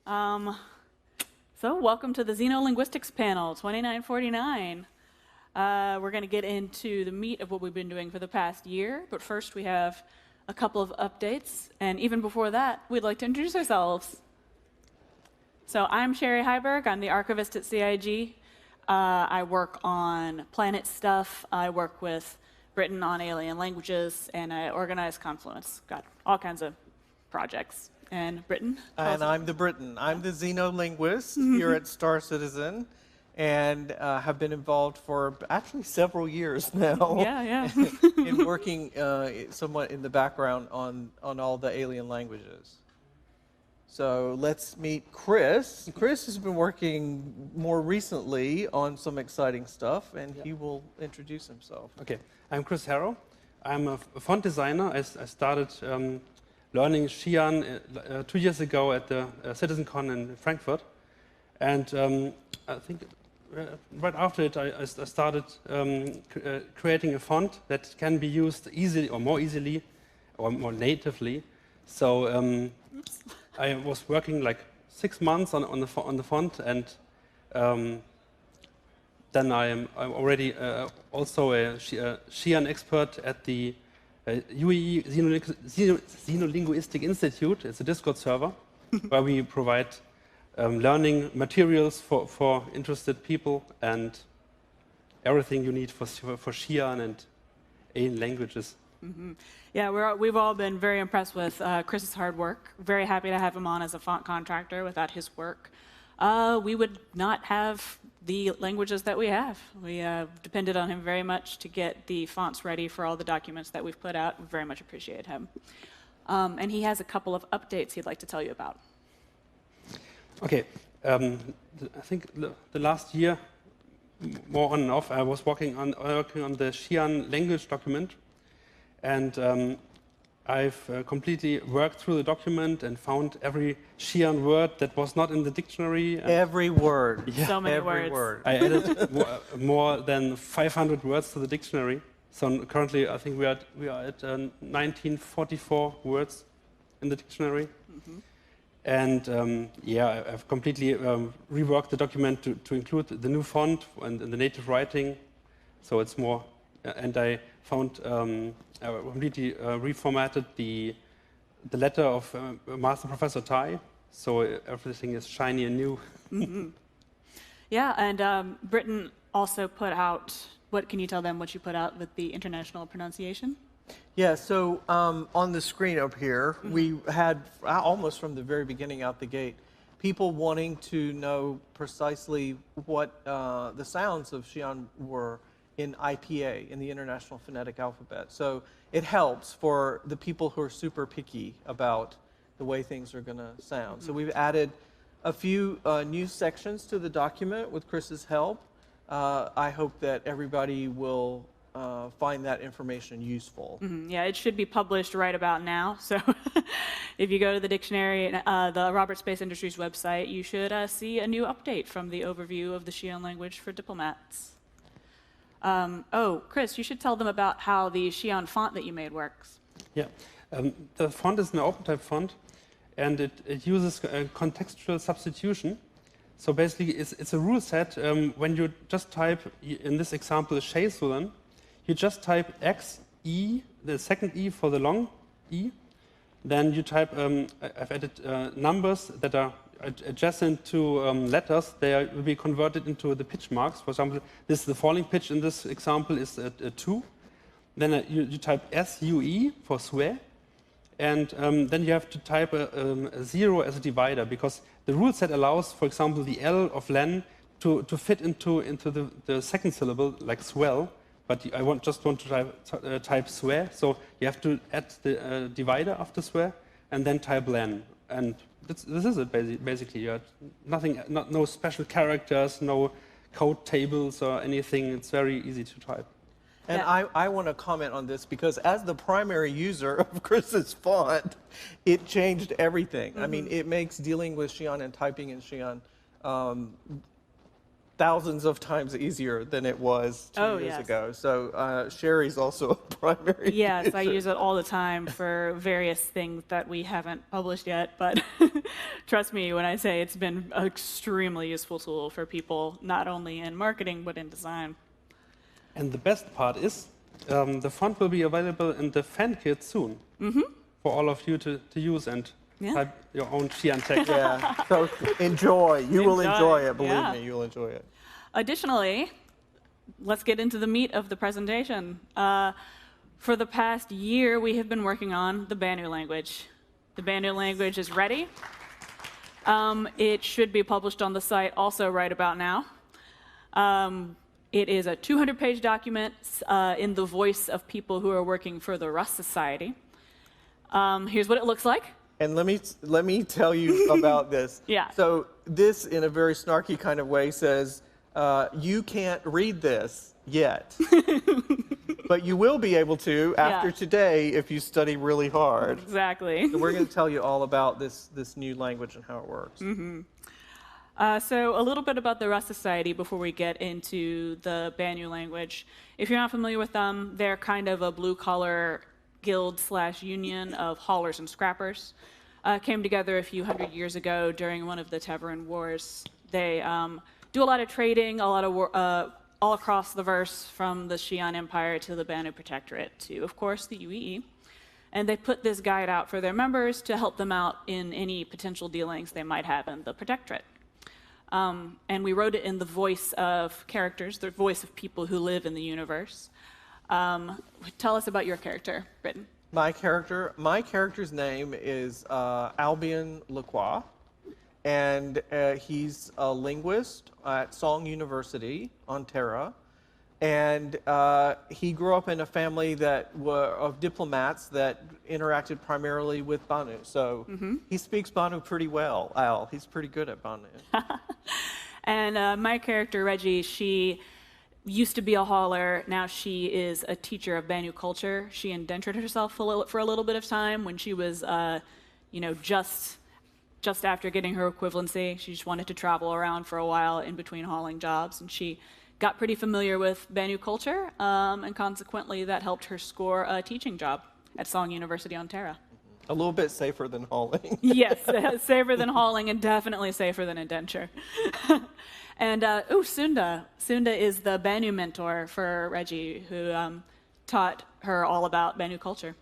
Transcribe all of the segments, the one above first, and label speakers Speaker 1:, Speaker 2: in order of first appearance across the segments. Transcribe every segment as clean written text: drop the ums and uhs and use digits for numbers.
Speaker 1: So welcome to the Xenolinguistics panel 2949. We're going to get into the meat of what we've been doing for the past year, but first we have a couple of updates, and even before that, we'd like to introduce ourselves. So I'm Sherry Heiberg. I'm the archivist at CIG. I work on planet stuff. I work with Britain on alien languages, and I organize Confluence. Got all kinds of projects. And Britain?
Speaker 2: And I'm the Briton. I'm the Xenolinguist here at Star Citizen, and have been involved for actually several years now.
Speaker 1: Yeah.
Speaker 2: in working somewhat in the background on all the alien languages. So let's meet Chris. Chris has been working more recently on some exciting stuff, and he will introduce himself.
Speaker 3: Okay, I'm Chris Harrow. I'm a font designer. I started learning Xi'an 2 years ago at the CitizenCon in Frankfurt. And I think right after it, I started creating a font that can be used easily or more easily or more natively. So I was working like 6 months on the font, and then I'm already also a Xi'an expert at the UAE Xenolinguistic Institute. It's a Discord server where we provide learning materials for interested people and everything you need for Xi'an and alien languages.
Speaker 1: Mm-hmm. Yeah, we've all been very impressed with Chris's hard work. Very happy to have him on as a font contractor. Without his work, we would not have the languages that we have. We depended on him very much to get the fonts ready for all the documents that we've put out. We very much appreciate him. And he has a couple of updates he'd like to tell you about.
Speaker 3: Okay, I think the last year, more on and off, I was working on the Xi'an language document. And I've completely worked through the document and found every Xi'an word that was not in the dictionary.
Speaker 2: Every word.
Speaker 1: Yeah. So many
Speaker 2: every
Speaker 1: words.
Speaker 2: Word.
Speaker 3: I added more than 500 words to the dictionary. So currently, I think we are at 1944 words in the dictionary. Mm-hmm. And yeah, I've completely reworked the document to include the new font and the native writing. So it's more, and I found completely reformatted the letter of Master Professor Tai, so everything is shiny and new.
Speaker 1: Mm-hmm. Yeah, and Britain also put out, what can you tell them what you put out with the international pronunciation?
Speaker 2: Yeah, so on the screen up here, we had almost from the very beginning out the gate, people wanting to know precisely what the sounds of Xi'an were in IPA, in the International Phonetic Alphabet. So it helps for the people who are super picky about the way things are going to sound. So we've added a few new sections to the document with Chris's help. I hope that everybody will find that information useful.
Speaker 1: Mm-hmm. Yeah, it should be published right about now. So if you go to the dictionary, the Robert Space Industries website, you should see a new update from the overview of the Xi'an language for diplomats. Oh, Chris, you should tell them about how the Xi'an font that you made works.
Speaker 3: Yeah, the font is an OpenType font, and it uses contextual substitution. So basically, it's a rule set. When you just type, in this example, Xi'an, you just type X, E, the second E for the long E. Then you type, I've added numbers that are adjacent to letters. They will be converted into the pitch marks. For example, this is the falling pitch in this example is a 2. Then you type SUE for swear. And then you have to type a 0 as a divider, because the rule set allows, for example, the L of len to fit into the second syllable, like swell. But I just want to type swear. So you have to add the divider after swear and then type len. And this is it basically. You have no special characters, no code tables or anything. It's very easy to type.
Speaker 2: And I want to comment on this because as the primary user of Chris's font, it changed everything. Mm-hmm. I mean, it makes dealing with Xi'an and typing in Xi'an thousands of times easier than it was 2 years ago. So Sherry's also a primary
Speaker 1: Yes,
Speaker 2: user.
Speaker 1: I use it all the time for various things that we haven't published yet, but trust me when I say it's been an extremely useful tool for people, not only in marketing, but in design.
Speaker 3: And the best part is, the font will be available in the fan kit soon for all of you to use and type your own Xi'an text.
Speaker 2: Yeah, so enjoy. You will enjoy it, believe
Speaker 1: yeah.
Speaker 2: me, you'll enjoy it.
Speaker 1: Additionally, let's get into the meat of the presentation. For the past year, we have been working on the Banu language. The Banu language is ready. It should be published on the site also right about now. It is a 200-page document in the voice of people who are working for the Rust Society. Here's what it looks like.
Speaker 2: And let me tell you about this.
Speaker 1: Yeah.
Speaker 2: So this, in a very snarky kind of way, says, you can't read this yet. But you will be able to after today if you study really hard.
Speaker 1: Exactly.
Speaker 2: So we're going to tell you all about this new language and how it works.
Speaker 1: So a little bit about the Rust Society before we get into the Banu language. If you're not familiar with them, they're kind of a blue-collar guild/union of haulers and scrappers. Came together a few hundred years ago during one of the Tevarin Wars. They do a lot of trading, a lot of all across the verse, from the Xi'an Empire to the Banu Protectorate to, of course, the UEE. And they put this guide out for their members to help them out in any potential dealings they might have in the Protectorate. And we wrote it in the voice of characters, the voice of people who live in the universe. Tell us about your character, Britton.
Speaker 2: My character's name is Albion Lacroix, and he's a linguist at Song University on Terra. And he grew up in a family of diplomats that interacted primarily with Banu. So he speaks Banu pretty well, Al. He's pretty good at Banu.
Speaker 1: And my character, Reggie, she used to be a hauler. Now she is a teacher of Banu culture. She indentured herself for a little bit of time when she was, just after getting her equivalency. She just wanted to travel around for a while in between hauling jobs, and she got pretty familiar with Banu culture, and consequently that helped her score a teaching job at Song University on Terra.
Speaker 2: A little bit safer than hauling.
Speaker 1: Yes, safer than hauling and definitely safer than indenture. And, Sunda. Sunda is the Banu mentor for Reggie, who taught her all about Banu culture.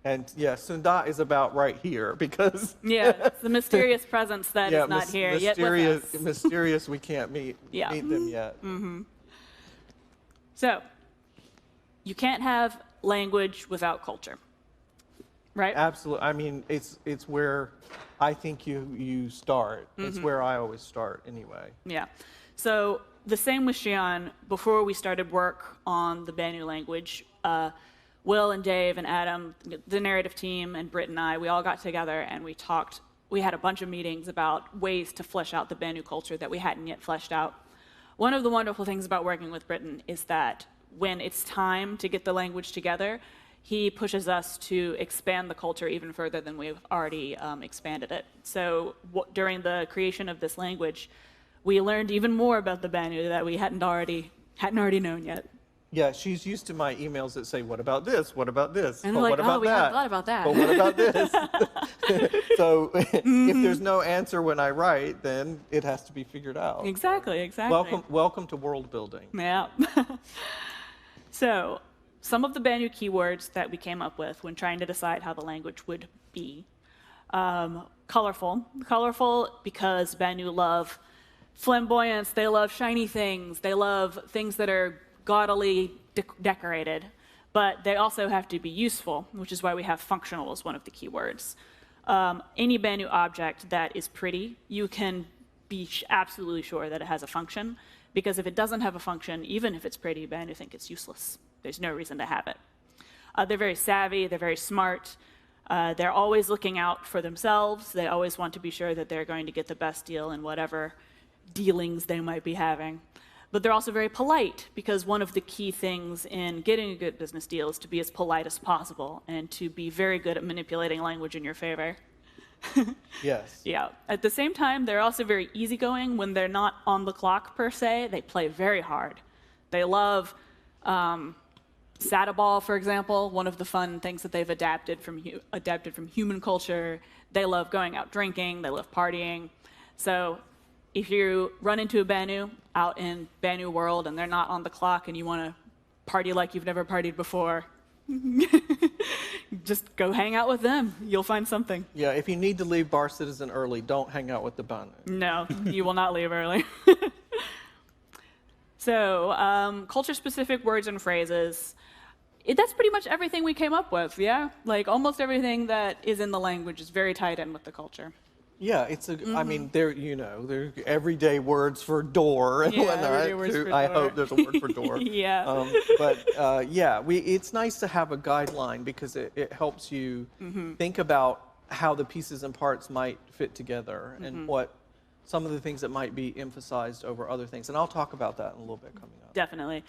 Speaker 2: And yeah, Sunda is about right here because...
Speaker 1: Yeah, it's the mysterious presence that is not here yet with us.
Speaker 2: Mysterious, we can't meet them yet.
Speaker 1: So, you can't have language without culture, right?
Speaker 2: Absolutely. I mean, it's where I think you start. It's where I always start anyway.
Speaker 1: Yeah. So the same with Xi'an. Before we started work on the Banu language, Will and Dave and Adam, the narrative team, and Britt and I, we all got together and we talked. We had a bunch of meetings about ways to flesh out the Banu culture that we hadn't yet fleshed out. One of the wonderful things about working with Britton is that when it's time to get the language together, he pushes us to expand the culture even further than we've already expanded it. So during the creation of this language, we learned even more about the Banu that we hadn't already known yet.
Speaker 2: Yeah, she's used to my emails that say, what about this? What about this?
Speaker 1: And
Speaker 2: but
Speaker 1: like,
Speaker 2: what about
Speaker 1: we
Speaker 2: that?
Speaker 1: haven't thought about that.
Speaker 2: But what about this? So if there's no answer when I write, then it has to be figured out.
Speaker 1: Exactly.
Speaker 2: Welcome to world building.
Speaker 1: Yeah. So some of the Banu keywords that we came up with when trying to decide how the language would be. Colorful. Colorful because Banu love flamboyance, they love shiny things, they love things that are gaudily decorated, but they also have to be useful, which is why we have functional as one of the keywords. Any Banu object that is pretty, you can be absolutely sure that it has a function, because if it doesn't have a function, even if it's pretty, Banu think it's useless. There's no reason to have it. They're very savvy, they're very smart, they're always looking out for themselves, they always want to be sure that they're going to get the best deal in whatever dealings they might be having. But they're also very polite, because one of the key things in getting a good business deal is to be as polite as possible and to be very good at manipulating language in your favor.
Speaker 2: Yes.
Speaker 1: Yeah. At the same time, they're also very easygoing. When they're not on the clock per se, they play very hard. They love Saddleball, for example, one of the fun things that they've adapted from human culture. They love going out drinking. They love partying. So if you run into a Banu out in Banu world and they're not on the clock and you want to party like you've never partied before, just go hang out with them. You'll find something.
Speaker 2: Yeah, if you need to leave Bar Citizen early, don't hang out with the Banu.
Speaker 1: No, you will not leave early. So, culture-specific words and phrases. That's pretty much everything we came up with, yeah? Like, almost everything that is in the language is very tied in with the culture.
Speaker 2: Yeah, it's I mean, there everyday words for door and
Speaker 1: everyday words
Speaker 2: whatnot.
Speaker 1: for
Speaker 2: I
Speaker 1: door.
Speaker 2: hope there's a word for door.
Speaker 1: Yeah.
Speaker 2: It's nice to have a guideline because it helps you think about how the pieces and parts might fit together and what some of the things that might be emphasized over other things. And I'll talk about that in a little bit coming up.
Speaker 1: Definitely.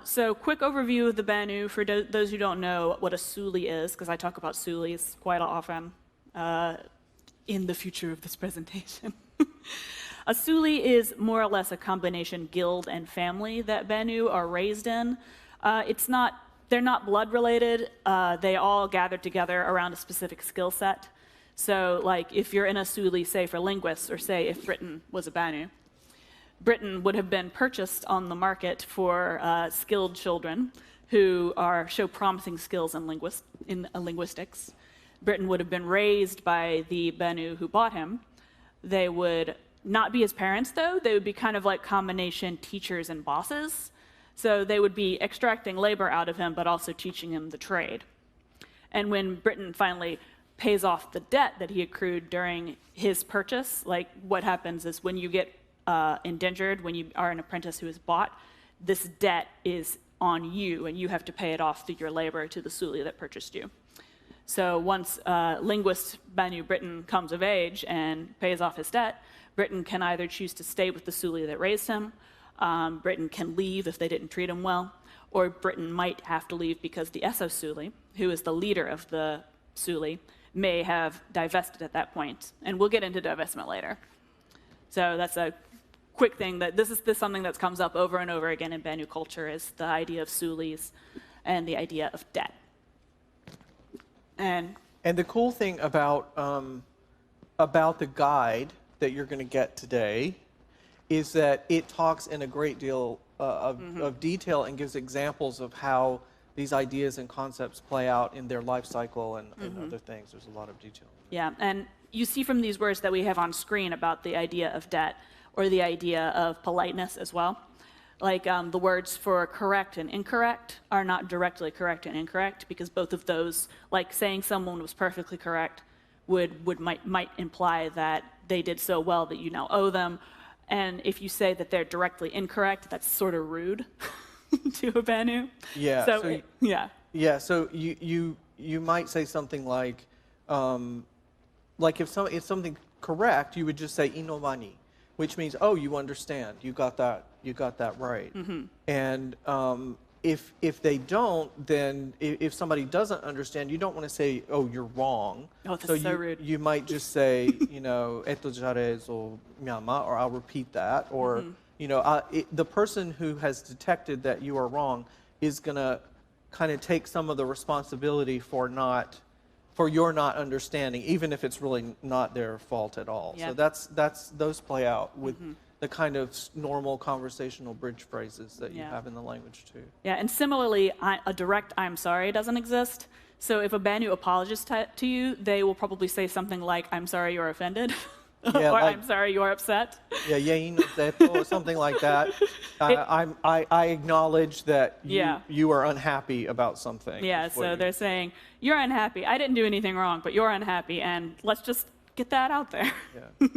Speaker 1: So quick overview of the Banu for those who don't know what a Suli is, because I talk about Sulis quite often in the future of this presentation. A Suli is more or less a combination guild and family that Banu are raised in. They're not blood related. They all gather together around a specific skill set. So, like, if you're in a Suli, say, for linguists, or say if Britain was a Banu, Britain would have been purchased on the market for skilled children who show promising skills in linguistics. Britain would have been raised by the Banu who bought him. They would not be his parents, though. They would be kind of like combination teachers and bosses. So they would be extracting labor out of him, but also teaching him the trade. And when Britain finally pays off the debt that he accrued during his purchase, like what happens is when you get indentured, when you are an apprentice who is bought, this debt is on you, and you have to pay it off through your labor to the Suli that purchased you. So once linguist Banu Britain comes of age and pays off his debt, Britain can either choose to stay with the Suli that raised him, Britain can leave if they didn't treat him well, or Britain might have to leave because the Esso Suli, who is the leader of the Suli, may have divested at that point. And we'll get into divestment later. So that's a quick thing that this is something that comes up over and over again in Banu culture, is the idea of Sulis and the idea of debt. And
Speaker 2: the cool thing about the guide that you're going to get today is that it talks in a great deal of detail and gives examples of how these ideas and concepts play out in their life cycle and other things. There's a lot of detail.
Speaker 1: Yeah, and you see from these words that we have on screen about the idea of debt or the idea of politeness as well. Like the words for correct and incorrect are not directly correct and incorrect, because both of those, like saying someone was perfectly correct might imply that they did so well that you now owe them. And if you say that they're directly incorrect, that's sort of rude to a Banu.
Speaker 2: Yeah. So you might say something like if something correct, you would just say inomani, which means, oh, you understand, you got that right. And if they don't, then if somebody doesn't understand, you don't want to say, oh, you're wrong.
Speaker 1: Oh, that's so rude.
Speaker 2: You might just say, eto jares or miyama, or I'll repeat that, or the person who has detected that you are wrong is going to kind of take some of the responsibility for your not understanding, even if it's really not their fault at all.
Speaker 1: Yeah.
Speaker 2: So those play out with the kind of normal conversational bridge phrases that you have in the language too.
Speaker 1: Yeah, and similarly, a direct "I'm sorry" doesn't exist. So if a Banu apologizes to you, they will probably say something like, "I'm sorry you're offended,"
Speaker 2: Yeah,
Speaker 1: or
Speaker 2: like,
Speaker 1: "I'm sorry you're upset."
Speaker 2: Yeah, yein zeto, or something like that. I acknowledge that you are unhappy about something.
Speaker 1: Yeah, so they're saying, "You're unhappy. I didn't do anything wrong, but you're unhappy, and let's just get that out there."
Speaker 2: Yeah.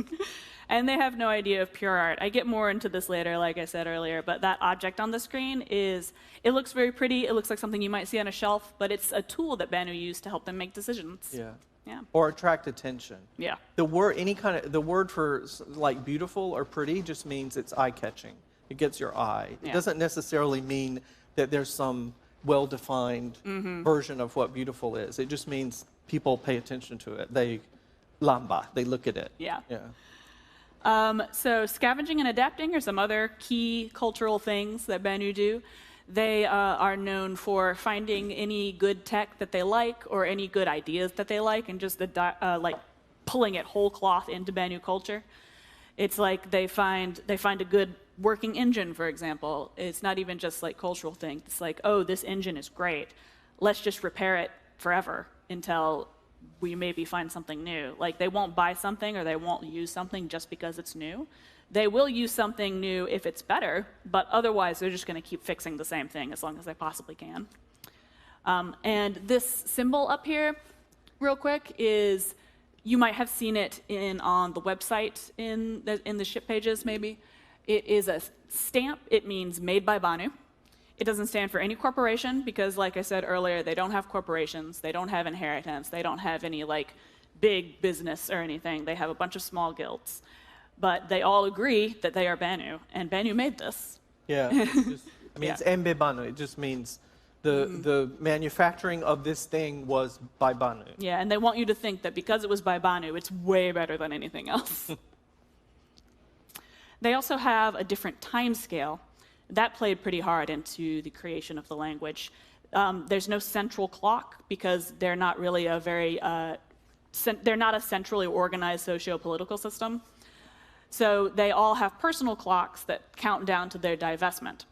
Speaker 1: And they have no idea of pure art. I get more into this later, like I said earlier, but that object on the screen it looks very pretty. It looks like something you might see on a shelf, but it's a tool that Banu use to help them make decisions.
Speaker 2: Yeah.
Speaker 1: Yeah.
Speaker 2: Or attract attention.
Speaker 1: Yeah.
Speaker 2: The word for like beautiful or pretty just means it's eye-catching. It gets your eye. It doesn't necessarily mean that there's some well-defined version of what beautiful is. It just means people pay attention to it. lamba. They look at it.
Speaker 1: Yeah.
Speaker 2: Yeah.
Speaker 1: So scavenging and adapting are some other key cultural things that Banu do. They are known for finding any good tech that they like or any good ideas that they like and just like pulling it whole cloth into Banu culture. It's like they find a good working engine, for example. It's not even just like cultural thing. It's like, oh, this engine is great. Let's just repair it forever until we maybe find something new. Like they won't buy something or they won't use something just because it's new. They will use something new if it's better, but otherwise they're just going to keep fixing the same thing as long as they possibly can. And this symbol up here, real quick, is you might have seen it on the website in the ship pages maybe. It is a stamp. It means made by Banu. It doesn't stand for any corporation because, like I said earlier, they don't have corporations. They don't have inheritance. They don't have any like big business or anything. They have a bunch of small guilds. But they all agree that they are Banu, and Banu made this.
Speaker 2: Yeah. It's Embe Banu. It just means the manufacturing of this thing was by Banu.
Speaker 1: Yeah, and they want you to think that because it was by Banu, it's way better than anything else. They also have a different time scale. That played pretty hard into the creation of the language. There's no central clock because they're not really they're not a centrally organized socio-political system. So they all have personal clocks that count down to their divestment.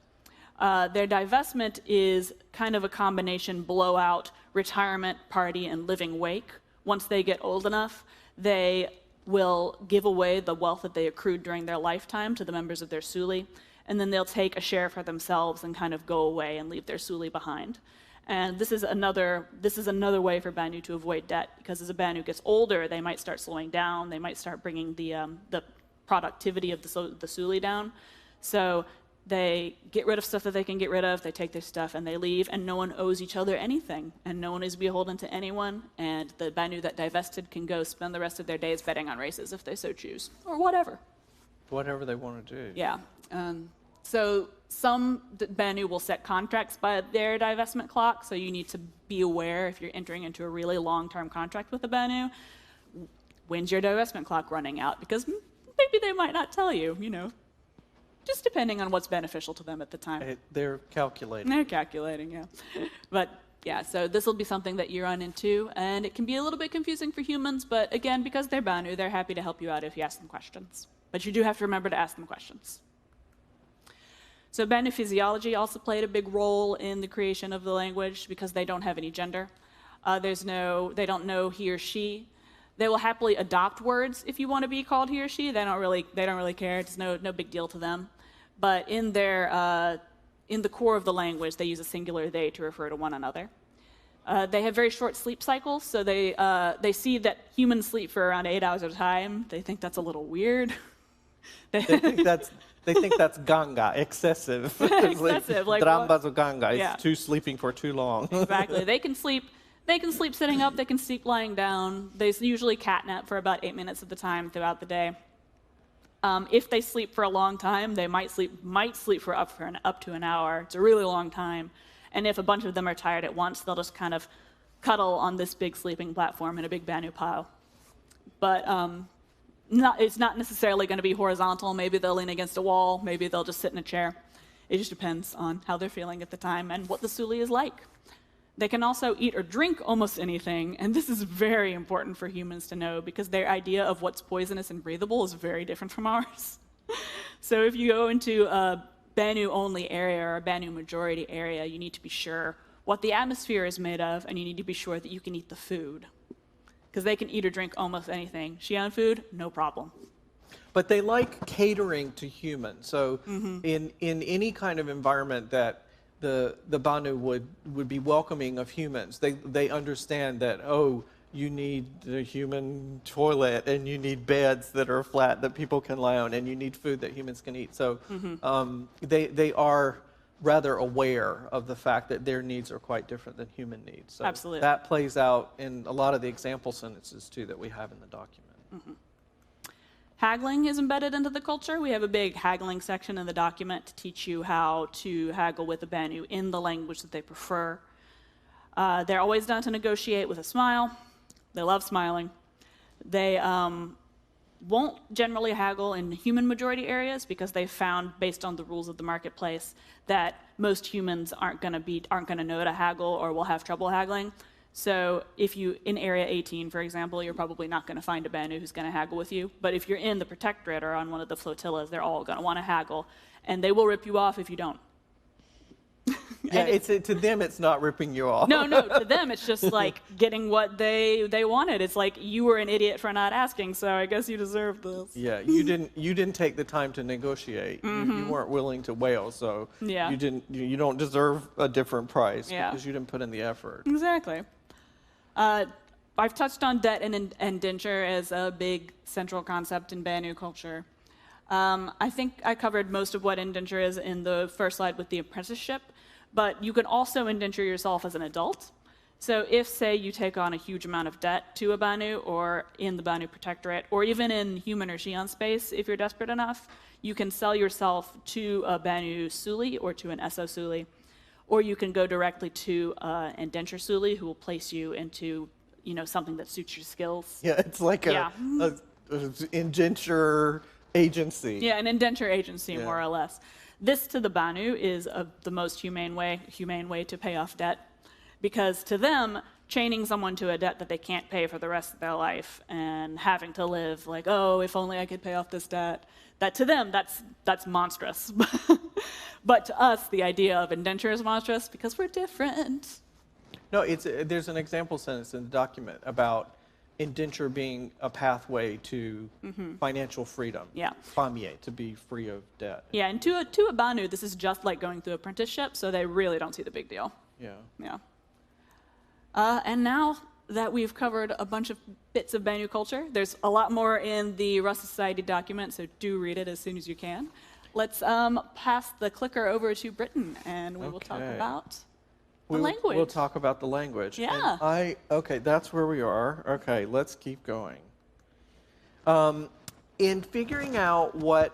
Speaker 1: Their divestment is kind of a combination blowout, retirement, party, and living wake. Once they get old enough, they will give away the wealth that they accrued during their lifetime to the members of their Suli, and then they'll take a share for themselves and kind of go away and leave their Suli behind. And this is another way for Banu to avoid debt, because as a Banu gets older, they might start slowing down, they might start bringing the productivity of the Suli down. So they get rid of stuff that they can get rid of, they take their stuff and they leave, and no one owes each other anything, and no one is beholden to anyone, and the Banu that divested can go spend the rest of their days betting on races if they so choose, or whatever.
Speaker 2: Whatever they want to do.
Speaker 1: Yeah. So some Banu will set contracts by their divestment clock, so you need to be aware if you're entering into a really long-term contract with a Banu, when's your divestment clock running out? Because maybe they might not tell you, just depending on what's beneficial to them at the time.
Speaker 2: They're calculating.
Speaker 1: They're calculating, yeah. But yeah, so this will be something that you run into, and it can be a little bit confusing for humans, but again, because they're Banu, they're happy to help you out if you ask them questions. But you do have to remember to ask them questions. So Banu physiology also played a big role in the creation of the language because they don't have any gender. They don't know he or she. They will happily adopt words if you want to be called he or she. They don't really care. It's no big deal to them. But in the core of the language, they use a singular they to refer to one another. They have very short sleep cycles, so they see that humans sleep for around 8 hours at a time. They think that's a little weird.
Speaker 2: They think that's ganga, excessive.
Speaker 1: Excessive, like
Speaker 2: Drambas ganga.
Speaker 1: Yeah.
Speaker 2: It's sleeping for too long.
Speaker 1: Exactly. They can sleep sitting up. They can sleep lying down. They usually catnap for about 8 minutes at the time throughout the day. If they sleep for a long time, they might sleep for up to an hour. It's a really long time. And if a bunch of them are tired at once, they'll just kind of cuddle on this big sleeping platform in a big Banu pile. But it's not necessarily going to be horizontal. Maybe they'll lean against a wall. Maybe they'll just sit in a chair. It just depends on how they're feeling at the time and what the Suli is like. They can also eat or drink almost anything, and this is very important for humans to know because their idea of what's poisonous and breathable is very different from ours. So if you go into a Banu-only area or a Banu-majority area, you need to be sure what the atmosphere is made of, and you need to be sure that you can eat the food. Because they can eat or drink almost anything. Xi'an food, no problem.
Speaker 2: But they like catering to humans. So in any kind of environment that the Banu would be welcoming of humans, they understand that, you need a human toilet and you need beds that are flat that people can lie on and you need food that humans can eat. So they are rather aware of the fact that their needs are quite different than human needs. So
Speaker 1: absolutely.
Speaker 2: That plays out in a lot of the example sentences too that we have in the document.
Speaker 1: Haggling is embedded into the culture. We have a big haggling section in the document to teach you how to haggle with a Banu in the language that they prefer. They're always done to negotiate with a smile. They love smiling. They won't generally haggle in human majority areas because they found, based on the rules of the marketplace, that most humans aren't going to know to haggle or will have trouble haggling. So if you, in Area 18, for example, you're probably not going to find a Banu who's going to haggle with you. But if you're in the Protectorate or on one of the flotillas, they're all going to want to haggle. And they will rip you off if you don't.
Speaker 2: Yeah, to them, it's not ripping you off.
Speaker 1: No, to them, it's just like getting what they wanted. It's like, you were an idiot for not asking, so I guess you deserve this.
Speaker 2: Yeah, you didn't take the time to negotiate. You weren't willing to wail, so
Speaker 1: Yeah.
Speaker 2: you don't deserve a different price
Speaker 1: Yeah.
Speaker 2: because you didn't put in the effort.
Speaker 1: Exactly. I've touched on debt and indenture as a big central concept in Banu culture. I think I covered most of what indenture is in the first slide with the apprenticeship, but you can also indenture yourself as an adult. So if, say, you take on a huge amount of debt to a Banu or in the Banu Protectorate, or even in human or Xi'an space, if you're desperate enough, you can sell yourself to a Banu Suli or to an SO Suli, or you can go directly to an indenture Suli who will place you into, something that suits your skills.
Speaker 2: Yeah, it's like a indenture agency.
Speaker 1: Yeah, an indenture agency,
Speaker 2: Yeah.
Speaker 1: more or less. This, to the Banu, is the most humane way to pay off debt, because to them, chaining someone to a debt that they can't pay for the rest of their life and having to live like, oh, if only I could pay off this debt, that to them, that's monstrous. But to us, the idea of indenture is monstrous because we're different.
Speaker 2: No, there's an example sentence in the document about indenture being a pathway to financial freedom.
Speaker 1: Yeah.
Speaker 2: Famille, to be free of debt.
Speaker 1: Yeah, and to a Banu, this is just like going through apprenticeship, so they really don't see the big deal.
Speaker 2: Yeah.
Speaker 1: Yeah. And now that we've covered a bunch of bits of Banu culture, there's a lot more in the Rust Society document, so do read it as soon as you can. Let's pass the clicker over to Britain, and we will talk
Speaker 2: Okay.
Speaker 1: about the language.
Speaker 2: We'll talk about the language.
Speaker 1: Yeah.
Speaker 2: And okay, that's where we are. Okay, let's keep going. In figuring out what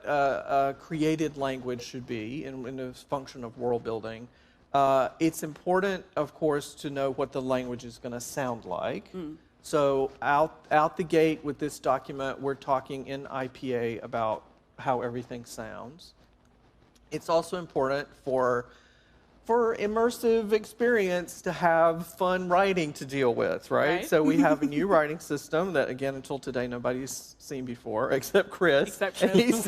Speaker 2: a created language should be in the function of world building, it's important, of course, to know what the language is going to sound like. So out the gate with this document, we're talking in IPA about how everything sounds. It's also important for immersive experience to have fun writing to deal with, right? So we have a new writing system that, again, until today, nobody's seen before, except Chris. And he's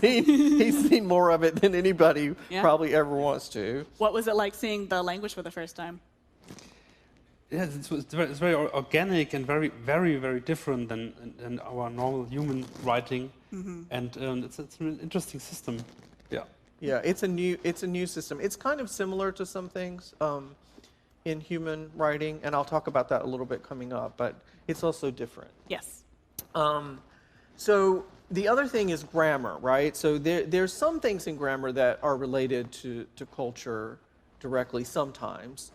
Speaker 2: seen more of it than anybody probably ever wants to.
Speaker 1: What was it like seeing the language for the first time?
Speaker 3: Yeah, it's very organic and very, very, very different than our normal human writing, and it's an interesting system. Yeah.
Speaker 2: Yeah, it's a new system. It's kind of similar to some things in human writing, and I'll talk about that a little bit coming up. But it's also different.
Speaker 1: Yes.
Speaker 2: So the other thing is grammar, right? So there's some things in grammar that are related to culture directly sometimes.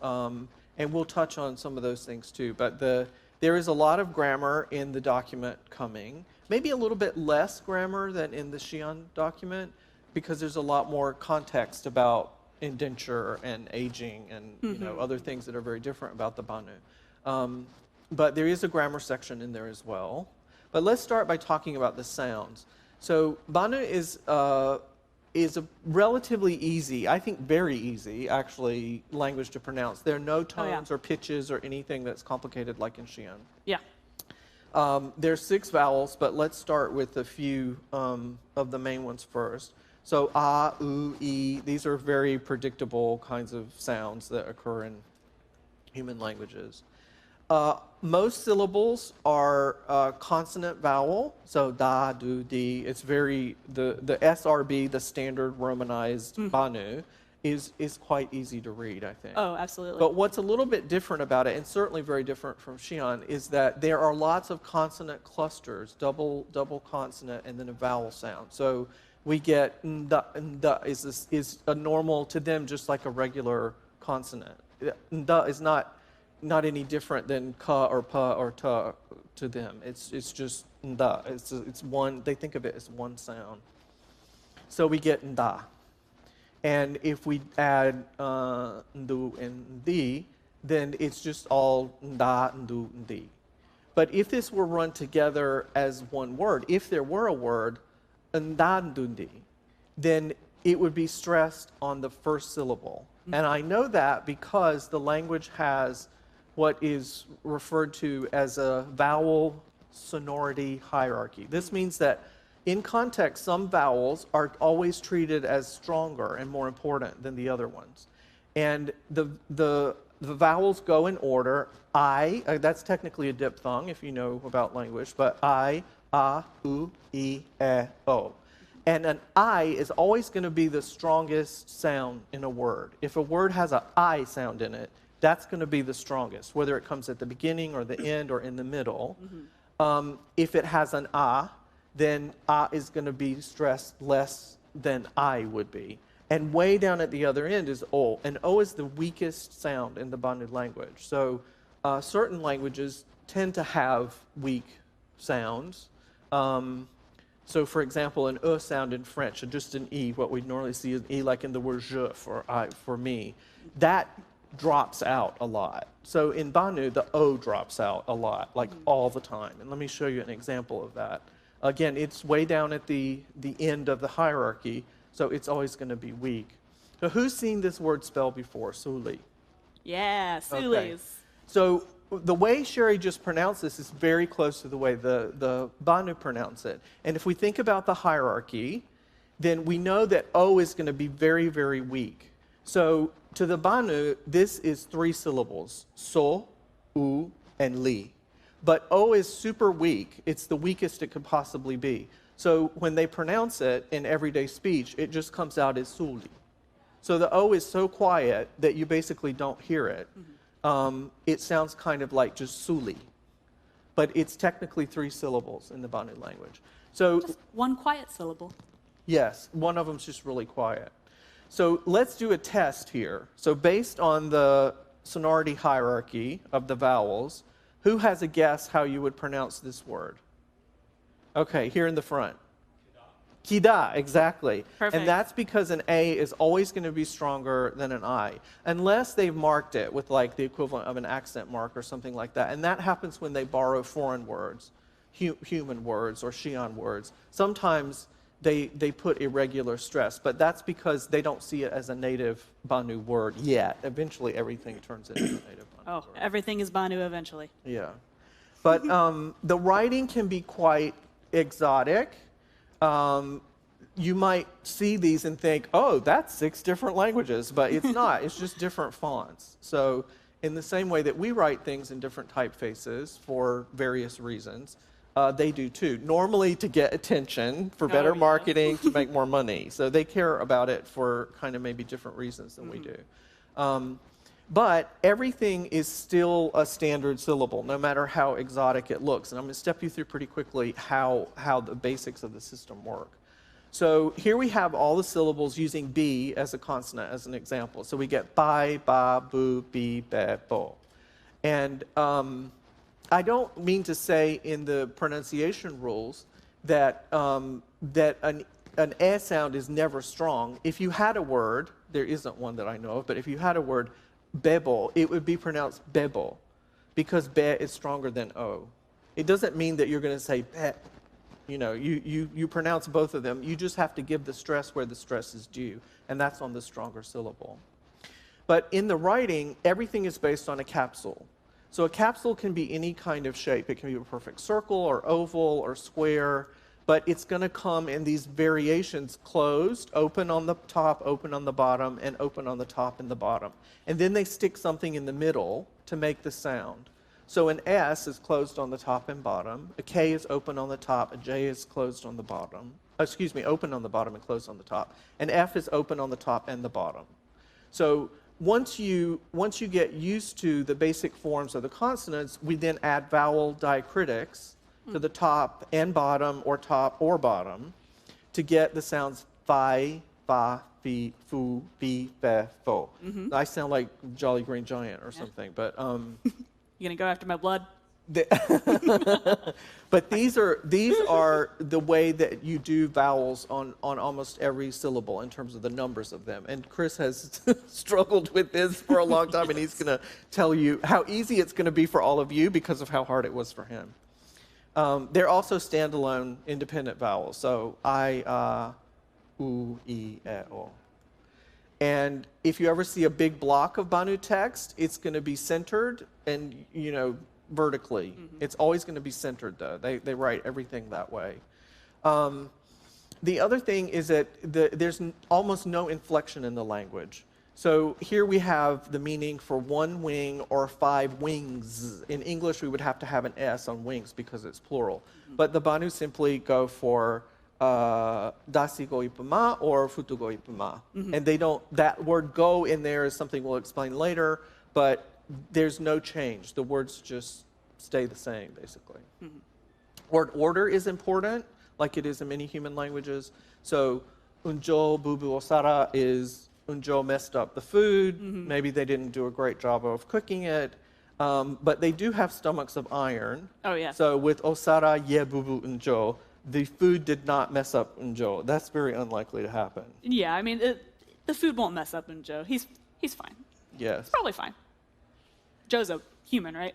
Speaker 2: And we'll touch on some of those things too. But there is a lot of grammar in the document coming. Maybe a little bit less grammar than in the Xi'an document, because there's a lot more context about indenture and aging and other things that are very different about the Banu. But there is a grammar section in there as well. But let's start by talking about the sounds. So Banu is a relatively easy, I think very easy, actually, language to pronounce. There are no tones or pitches or anything that's complicated like in Xi'an.
Speaker 1: Yeah.
Speaker 2: There's 6 vowels, but let's start with a few of the main ones first. So a, u, e, these are very predictable kinds of sounds that occur in human languages. Most syllables are consonant vowel, so da, do, di. It's very, the SRB, the standard romanized Banu, is quite easy to read, I think.
Speaker 1: Oh, absolutely.
Speaker 2: But what's a little bit different about it, and certainly very different from Xi'an, is that there are lots of consonant clusters, double consonant, and then a vowel sound. So we get nda, nda is a normal to them, just like a regular consonant. Nda is not any different than ka or pa or ta to them. It's just nda. It's one. They think of it as one sound. So we get nda. And if we add ndu and ndi, then it's just all nda, ndu, ndi. But if this were run together as one word, if there were a word, ndandundi, then it would be stressed on the first syllable. And I know that because the language has what is referred to as a vowel sonority hierarchy. This means that in context, some vowels are always treated as stronger and more important than the other ones. And the vowels go in order. I, that's technically a diphthong if you know about language, but I, a, u, e, o. And an I is always going to be the strongest sound in a word. If a word has an I sound in it, that's going to be the strongest, whether it comes at the beginning or the end or in the middle. If it has an A, then A is going to be stressed less than I would be. And way down at the other end is O. And O is the weakest sound in the Banu language. So certain languages tend to have weak sounds. So for example, an E sound in French, and just an E, what we normally see is E, like in the word je for I, for me, that drops out a lot. So in Banu, the O drops out a lot, like all the time. And let me show you an example of that. Again, it's way down at the end of the hierarchy, so it's always going to be weak. So who's seen this word spelled before? Suli.
Speaker 1: Yeah, Sulis.
Speaker 2: Okay. So the way Sherry just pronounced this is very close to the way the Banu pronounce it. And if we think about the hierarchy, then we know that O is going to be very, very weak. So to the Banu, this is 3 syllables, so, u, and li. But O is super weak. It's the weakest it could possibly be. So when they pronounce it in everyday speech, it just comes out as suli. So the O is so quiet that you basically don't hear it. It sounds kind of like just suli. But it's technically 3 syllables in the Banu language. So
Speaker 1: Just one quiet syllable.
Speaker 2: yes, one of them's just really quiet. So let's do a test here. So based on the sonority hierarchy of the vowels, who has a guess how you would pronounce this word? Okay, here in the front. Kida, exactly.
Speaker 1: Perfect.
Speaker 2: And that's because an A is always going to be stronger than an I, unless they've marked it with like the equivalent of an accent mark or something like that. And that happens when they borrow foreign words, human words or Xi'an words. Sometimes they put irregular stress, but that's because they don't see it as a native Banu word yet. Eventually, everything turns into a native Banu word.
Speaker 1: Everything is Banu eventually.
Speaker 2: Yeah. But the writing can be quite exotic. You might see these and think, oh, that's 6 different languages, but it's not. It's just different fonts. So in the same way that we write things in different typefaces for various reasons, they do too. Normally to get attention, for better marketing, to make more money. So they care about it for kind of maybe different reasons than we do. But everything is still a standard syllable, no matter how exotic it looks. And I'm going to step you through pretty quickly how the basics of the system work. So here we have all the syllables using B as a consonant, as an example. So we get bai, ba, bu, bi, be, bo. And I don't mean to say in the pronunciation rules that, that an E sound is never strong. If you had a word, there isn't one that I know of, but if you had a word, bebo, it would be pronounced bebo, because be is stronger than O. It doesn't mean that you're going to say be. You know, you pronounce both of them. You just have to give the stress where the stress is due, and that's on the stronger syllable. But in the writing, everything is based on a capsule. So a capsule can be any kind of shape. It can be a perfect circle or oval or square, but it's going to come in these variations: closed, open on the top, open on the bottom, and open on the top and the bottom. And then they stick something in the middle to make the sound. So an S is closed on the top and bottom, a K is open on the top, a J is closed on the bottom, open on the bottom and closed on the top, and F is open on the top and the bottom. So once you get used to the basic forms of the consonants, we then add vowel diacritics to the top and bottom, or top or bottom, to get the sounds fi, fa, fi, fu, bi, fe, fo. I sound like Jolly Green Giant or something, but
Speaker 1: You gonna go after my blood?
Speaker 2: But these are the way that you do vowels on almost every syllable in terms of the numbers of them. And Chris has struggled with this for a long time, and he's going to tell you how easy it's going to be for all of you because of how hard it was for him. They're also standalone, independent vowels. So I, u, I, e, o. And if you ever see a big block of Banu text, it's going to be centered and, vertically. It's always going to be centered, though. They write everything that way. The other thing is that there's almost no inflection in the language. So here we have the meaning for 1 wing or 5 wings. In English, we would have to have an S on wings because it's plural. But the Banu simply go for dasi go ipuma or futu go ipuma. And they don't, that word go in there is something we'll explain later, but there's no change. The words just stay the same, basically. Word order is important, like it is in many human languages. So unjo bubu osara is unjo messed up the food. Maybe they didn't do a great job of cooking it. But they do have stomachs of iron.
Speaker 1: Oh, yeah.
Speaker 2: So with osara ye bubu unjo, the food did not mess up unjo. That's very unlikely to happen.
Speaker 1: Yeah, I mean, the food won't mess up in Joe. He's fine.
Speaker 2: Yes.
Speaker 1: Probably fine. Joe's a human, right?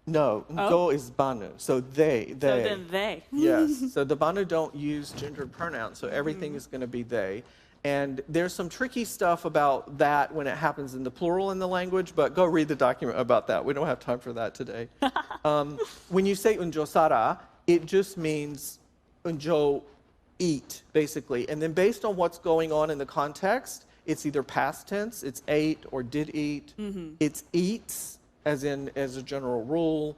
Speaker 2: No, unjo is Banu. So they.
Speaker 1: So then they.
Speaker 2: Yes. So the Banu don't use gendered pronouns. So everything is going to be they. And there's some tricky stuff about that when it happens in the plural in the language, but go read the document about that. We don't have time for that today. When you say unjo sara, it just means unjo eat, basically. And then based on what's going on in the context, it's either past tense, it's ate or did eat, it's eats, as a general rule,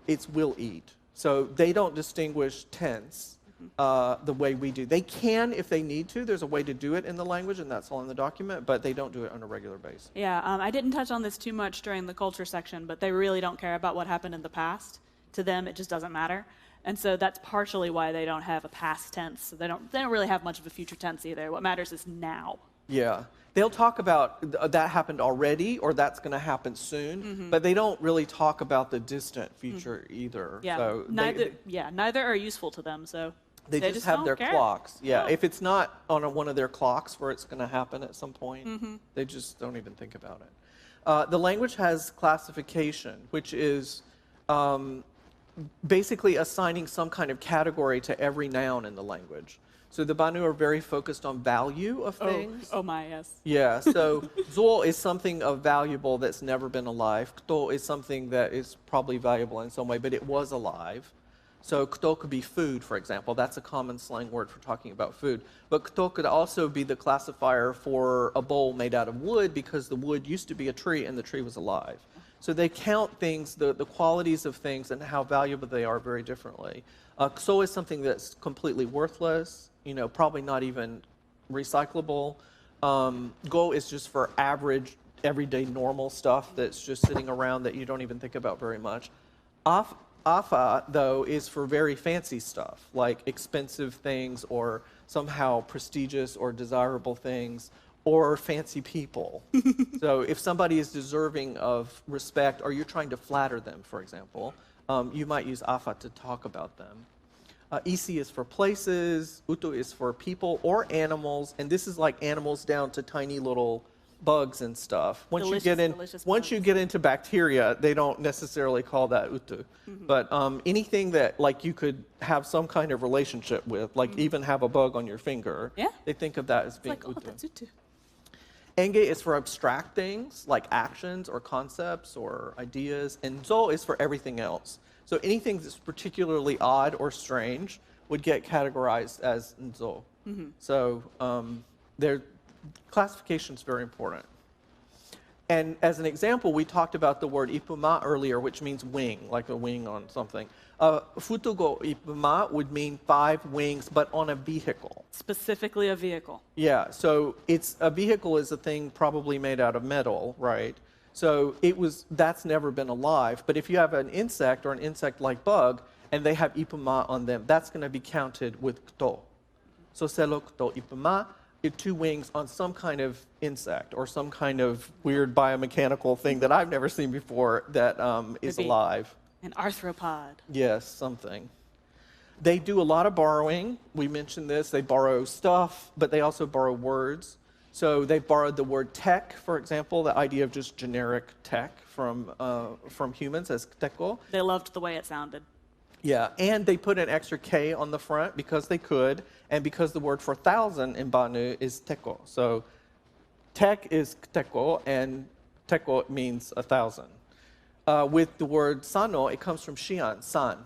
Speaker 2: it's will eat. So they don't distinguish tense the way we do. They can if they need to. There's a way to do it in the language, and that's all in the document, but they don't do it on a regular basis.
Speaker 1: Yeah, I didn't touch on this too much during the culture section, but they really don't care about what happened in the past. To them, it just doesn't matter. And so that's partially why they don't have a past tense. So they don't really have much of a future tense either. What matters is now. Yeah.
Speaker 2: They'll talk about that happened already or that's going to happen soon, but they don't really talk about the distant future either.
Speaker 1: Yeah,
Speaker 2: so
Speaker 1: neither are useful to them. So
Speaker 2: they just have their clocks. Yeah, if it's not on one of their clocks where it's going to happen at some point, they just don't even think about it. The language has classification, which is basically assigning some kind of category to every noun in the language. So the Banu are very focused on value of things.
Speaker 1: Oh my, yes.
Speaker 2: Yeah, so zo is something of valuable that's never been alive. Kto is something that is probably valuable in some way, but it was alive. So kto could be food, for example. That's a common slang word for talking about food. But kto could also be the classifier for a bowl made out of wood because the wood used to be a tree and the tree was alive. So they count things, the qualities of things and how valuable they are very differently. Kso is something that's completely worthless, probably not even recyclable. Go is just for average, everyday, normal stuff that's just sitting around that you don't even think about very much. Afa, though, is for very fancy stuff, like expensive things or somehow prestigious or desirable things, or fancy people. So if somebody is deserving of respect or you're trying to flatter them, for example, you might use afa to talk about them. Isi is for places, utu is for people or animals, and this is like animals down to tiny little bugs and stuff. Once you get into bacteria, they don't necessarily call that utu. But anything that like you could have some kind of relationship with, like even have a bug on your finger, they think of that as being
Speaker 1: like,
Speaker 2: utu.
Speaker 1: Oh, that's utu.
Speaker 2: Enge is for abstract things like actions or concepts or ideas, and zo is for everything else. So anything that's particularly odd or strange would get categorized as nzo. So their classification is very important. And as an example, we talked about the word ipuma earlier, which means wing, like a wing on something. Futugo ipuma would mean 5 wings, but on a vehicle.
Speaker 1: Specifically a vehicle.
Speaker 2: Yeah, so a vehicle is a thing probably made out of metal, right? So that's never been alive. But if you have an insect or an insect-like bug, and they have ipuma on them, that's going to be counted with kto. So selo kto ipuma, 2 wings on some kind of insect or some kind of weird biomechanical thing that I've never seen before that is alive.
Speaker 1: An arthropod.
Speaker 2: Yes, something. They do a lot of borrowing. We mentioned this. They borrow stuff, but they also borrow words. So they borrowed the word tech, for example, the idea of just generic tech from humans as teko.
Speaker 1: They loved the way it sounded.
Speaker 2: Yeah, and they put an extra K on the front because they could, and because the word for 1,000 in Banu is teko. So tech is teko, and teko means 1,000. With the word sano, it comes from Xi'an, san.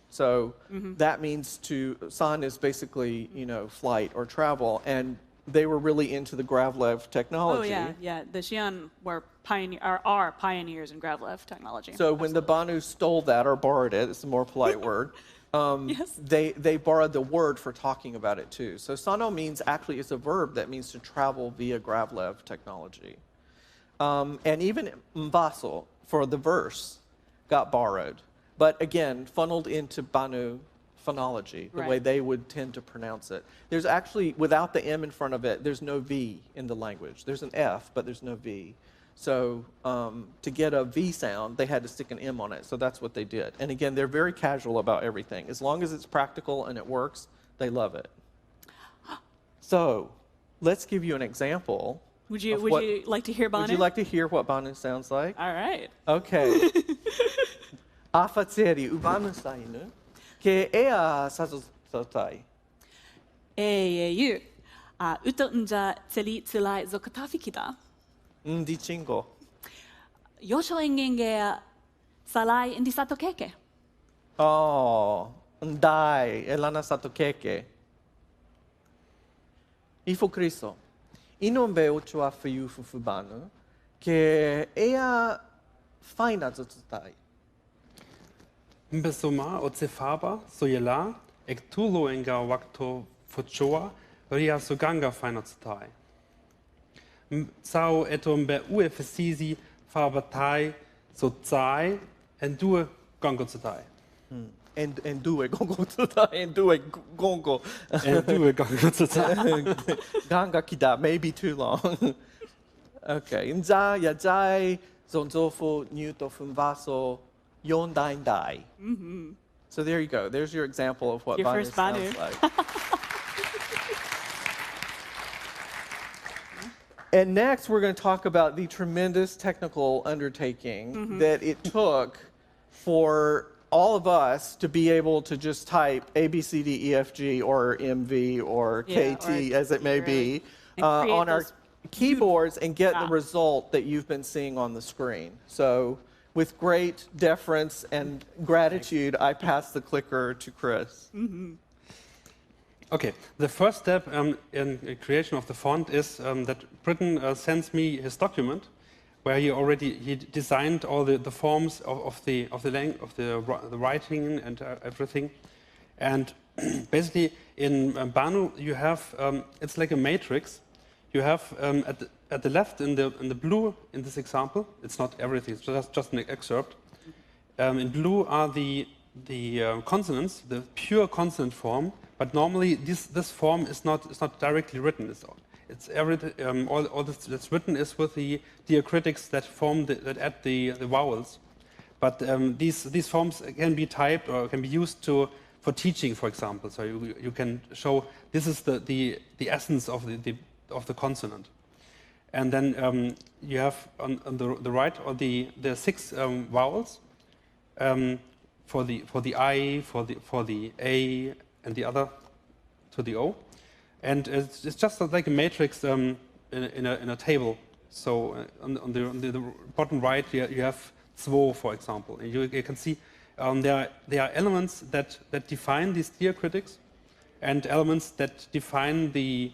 Speaker 2: So that means san is basically, flight or travel, and they were really into the Gravlev technology.
Speaker 1: Oh, yeah. The Xi'an are pioneers in Gravlev technology.
Speaker 2: So when the Banu stole that or borrowed it, it's a more polite word,
Speaker 1: Yes.
Speaker 2: they borrowed the word for talking about it too. So sano actually is a verb that means to travel via Gravlev technology. And even mvaso for the verse got borrowed. But again, funneled into Banu phonology, the way they would tend to pronounce it. There's actually, without the M in front of it, there's no V in the language. There's an F, but there's no V. So to get a V sound, they had to stick an M on it. So that's what they did. And again, they're very casual about everything. As long as it's practical and it works, they love it. So let's give you an example.
Speaker 1: Would you like to hear Banu?
Speaker 2: Would you like to hear what Banu sounds like?
Speaker 1: All right.
Speaker 2: Okay. Afatseri ubanu sainu ke ea sazotai.
Speaker 1: Eyu. Uto nja tseli tsilai zokatafikida.
Speaker 2: Ndi chingo.
Speaker 1: Yosho engenge salai indi sato keke.
Speaker 2: Oh, ndai elana sato keke. Ifo Cristo. Inombe uchua fiu fufubanu ke ea faina zotai.
Speaker 3: Mbesoma o cefaba soyela ektulo enga wakto fochoa ria soganga fainotsutai. Sao etombe uefesisi fabatai sotsai and due gongotsutai.
Speaker 2: And do it gongo tsutai and do it gongo.
Speaker 3: And due gongotsutai.
Speaker 2: Ganga kida may be too long. Okay. Nza yajai zonzofo nyuto funvaso yondain dai. So there you go. There's your example of what
Speaker 1: Your
Speaker 2: Banu
Speaker 1: first
Speaker 2: sounds
Speaker 1: Banu.
Speaker 2: like. And next, we're going to talk about the tremendous technical undertaking that it took for all of us to be able to just type A, B, C, D, E, F, G, or MV, or KT, as it may be, on our keyboards and get the result that you've been seeing on the screen. So with great deference and gratitude, I pass the clicker to Chris.
Speaker 3: Okay, the first step in the creation of the font is that Britton sends me his document, where he designed all the forms of the writing and everything, and basically in Banu you have it's like a matrix. You have at the left in the blue in this example, it's not everything, it's just an excerpt. In blue are the consonants, the pure consonant form. But normally this form is not directly written. It's everything. All that's written is with the diacritics that that add the vowels. But these forms can be typed or can be used for teaching, for example. So you can show this is the essence of the consonant. And then you have on the right or the 6 vowels for the I, for the A, and the other to the O, and it's just like a matrix in a table. So on the bottom right, you have zwo, for example, and you can see there are elements that define these diacritics, and elements that define the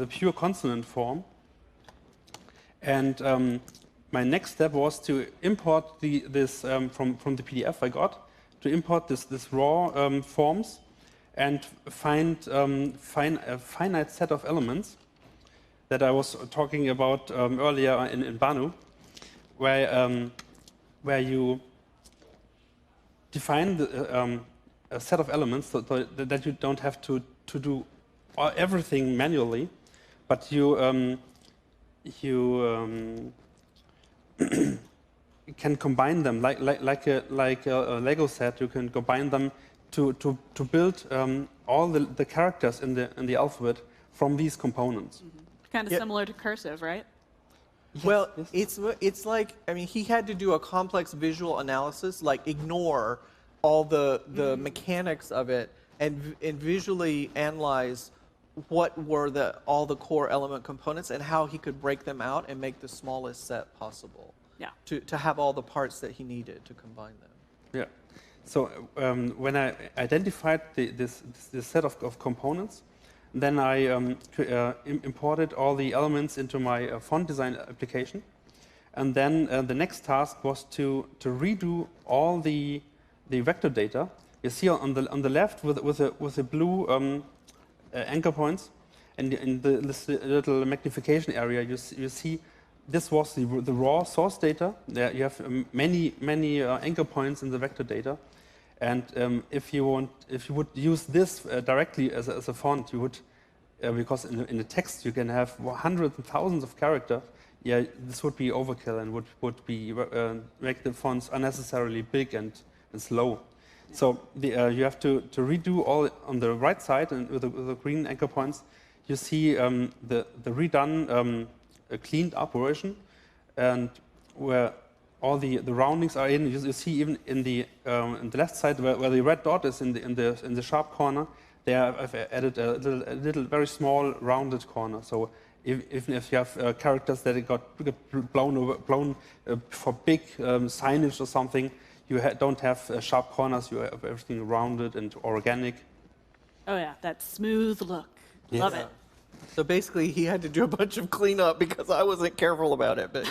Speaker 3: pure consonant form. And my next step was to import this from the PDF I got. To import this raw forms and find a finite set of elements that I was talking about earlier in Banu, where you define a set of elements that you don't have to do everything manually, but you can combine them like a Lego set. You can combine them to build all the characters in the alphabet from these components.
Speaker 1: Kind of similar to cursive, right?
Speaker 2: Well, it's like, I mean, he had to do a complex visual analysis, like ignore all the mechanics of it and visually analyze what were all the core element components and how he could break them out and make the smallest set possible.
Speaker 1: Yeah.
Speaker 2: To have all the parts that he needed to combine them.
Speaker 3: Yeah. So when I identified this set of components, then I imported all the elements into my font design application. And then the next task was to redo all the vector data. You see on the left with the blue anchor points, and in this little magnification area, you see this was the raw source data. There you have many anchor points in the vector data. And if you would use this directly as a font, you would, because in the text you can have hundreds and thousands of characters. Yeah, this would be overkill and would be make the fonts unnecessarily big and slow. So you have to redo all on the right side, and with the green anchor points, you see the redone, cleaned up version, and where all the roundings are in. You see even in the left side where the red dot is in the sharp corner. There I've added a little very small rounded corner. So even if you have characters that got blown for big signage or something, you don't have sharp corners. You have everything rounded and organic.
Speaker 1: Oh yeah, that smooth look.
Speaker 3: Yes.
Speaker 1: Love it.
Speaker 2: So basically, he had to do a bunch of cleanup because I wasn't careful about it. But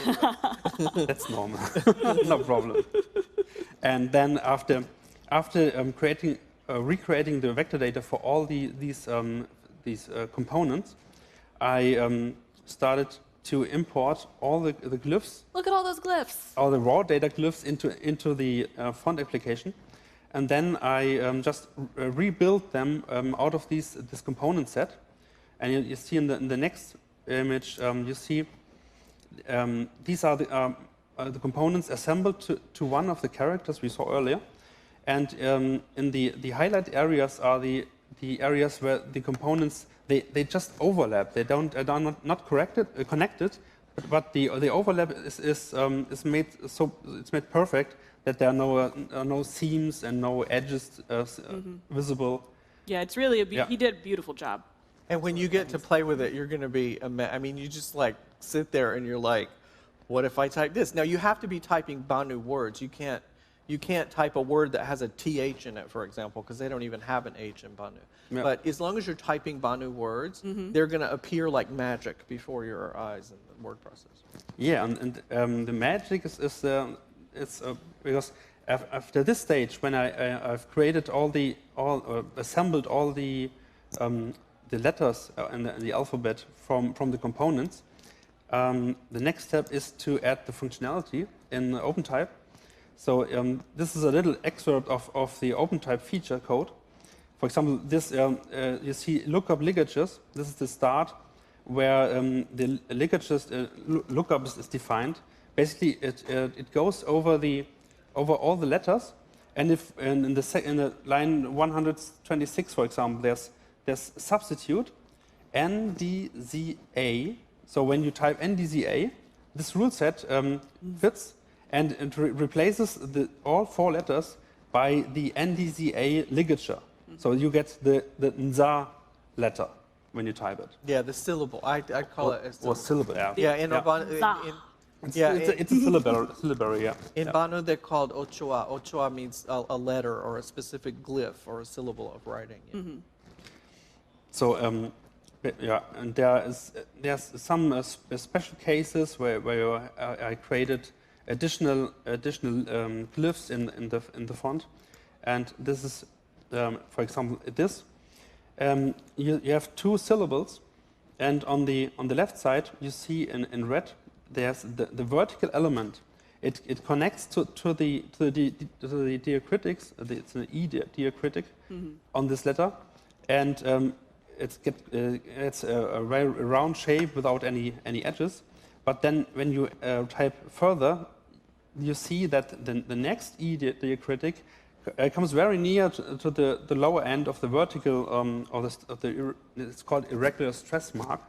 Speaker 3: that's normal, no problem. And then after recreating the vector data for all these components, I started to import all the glyphs.
Speaker 1: Look at all those glyphs.
Speaker 3: All the raw data glyphs into the font application, and then I just rebuilt them out of this component set. And you see in the next image, you see these are the components assembled to one of the characters we saw earlier. And in the highlight areas are the areas where the components they just overlap. They are not connected, but the overlap is made so it's made perfect that there are no seams and no edges visible.
Speaker 1: Yeah, it's really he did a beautiful job.
Speaker 2: And when you get to play with it, you're going to be I mean, you just like sit there and you're like, what if I type this? Now you have to be typing Banu words. You can't type a word that has a TH in it, for example, because they don't even have an H in Banu. Yeah. But as long as you're typing Banu words, they're going to appear like magic before your eyes in the word processor.
Speaker 3: Yeah, and the magic is because after this stage, when I've created assembled all the letters in the alphabet from the components, the next step is to add the functionality in OpenType. So this is a little excerpt of the OpenType feature code. For example, this you see lookup ligatures. This is the start where the ligatures lookup is defined. Basically, it goes over all the letters, and if in the line 126, for example, there's substitute NDZA. So when you type NDZA, this rule set fits. And it replaces all four letters by the NDZA ligature. So you get the NZA letter when you type it.
Speaker 2: Yeah, the syllable. I call it a syllable.
Speaker 3: Or syllable, yeah.
Speaker 2: Yeah,
Speaker 3: it's a syllabary, yeah.
Speaker 2: In Banu, they're called ochoa. Ochoa means a letter or a specific glyph or a syllable of writing. Yeah.
Speaker 3: So, yeah, and there's some special cases where I created additional glyphs in the font, and this is, for example, this. You have two syllables, and on the left side you see in red there's the vertical element. It connects to the diacritics. It's an E diacritic on this letter, and it's a very round shape without any edges. But then when you type further, you see that the next E diacritic comes very near to the lower end of the vertical, it's called irregular stress mark.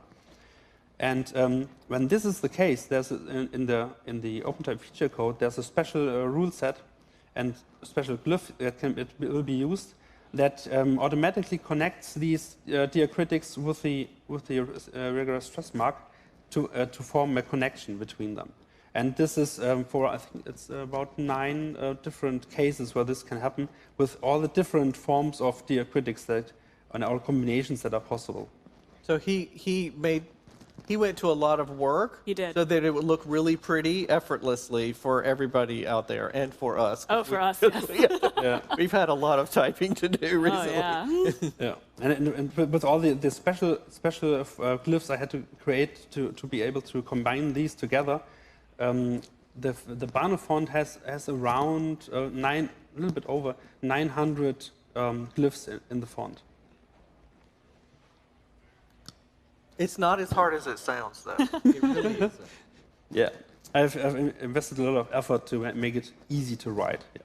Speaker 3: And when this is the case, there's in the OpenType feature code, there's a special rule set and a special glyph that will be used that automatically connects these diacritics with the irregular stress mark to form a connection between them. And this is for, I think it's about 9 different cases where this can happen with all the different forms of diacritics and all combinations that are possible.
Speaker 2: So he went to a lot of work.
Speaker 1: He did.
Speaker 2: So that it would look really pretty effortlessly for everybody out there and for us.
Speaker 1: Oh, for us, yes.
Speaker 3: Yeah.
Speaker 2: We've had a lot of typing to do recently.
Speaker 1: Oh, yeah.
Speaker 3: Yeah, and with all the special glyphs I had to create to be able to combine these together, the Banu font has around a little bit over 900 glyphs in the font.
Speaker 2: It's not as hard as it sounds, though. It really isn't.
Speaker 3: Yeah, I've invested a lot of effort to make it easy to write. Yeah.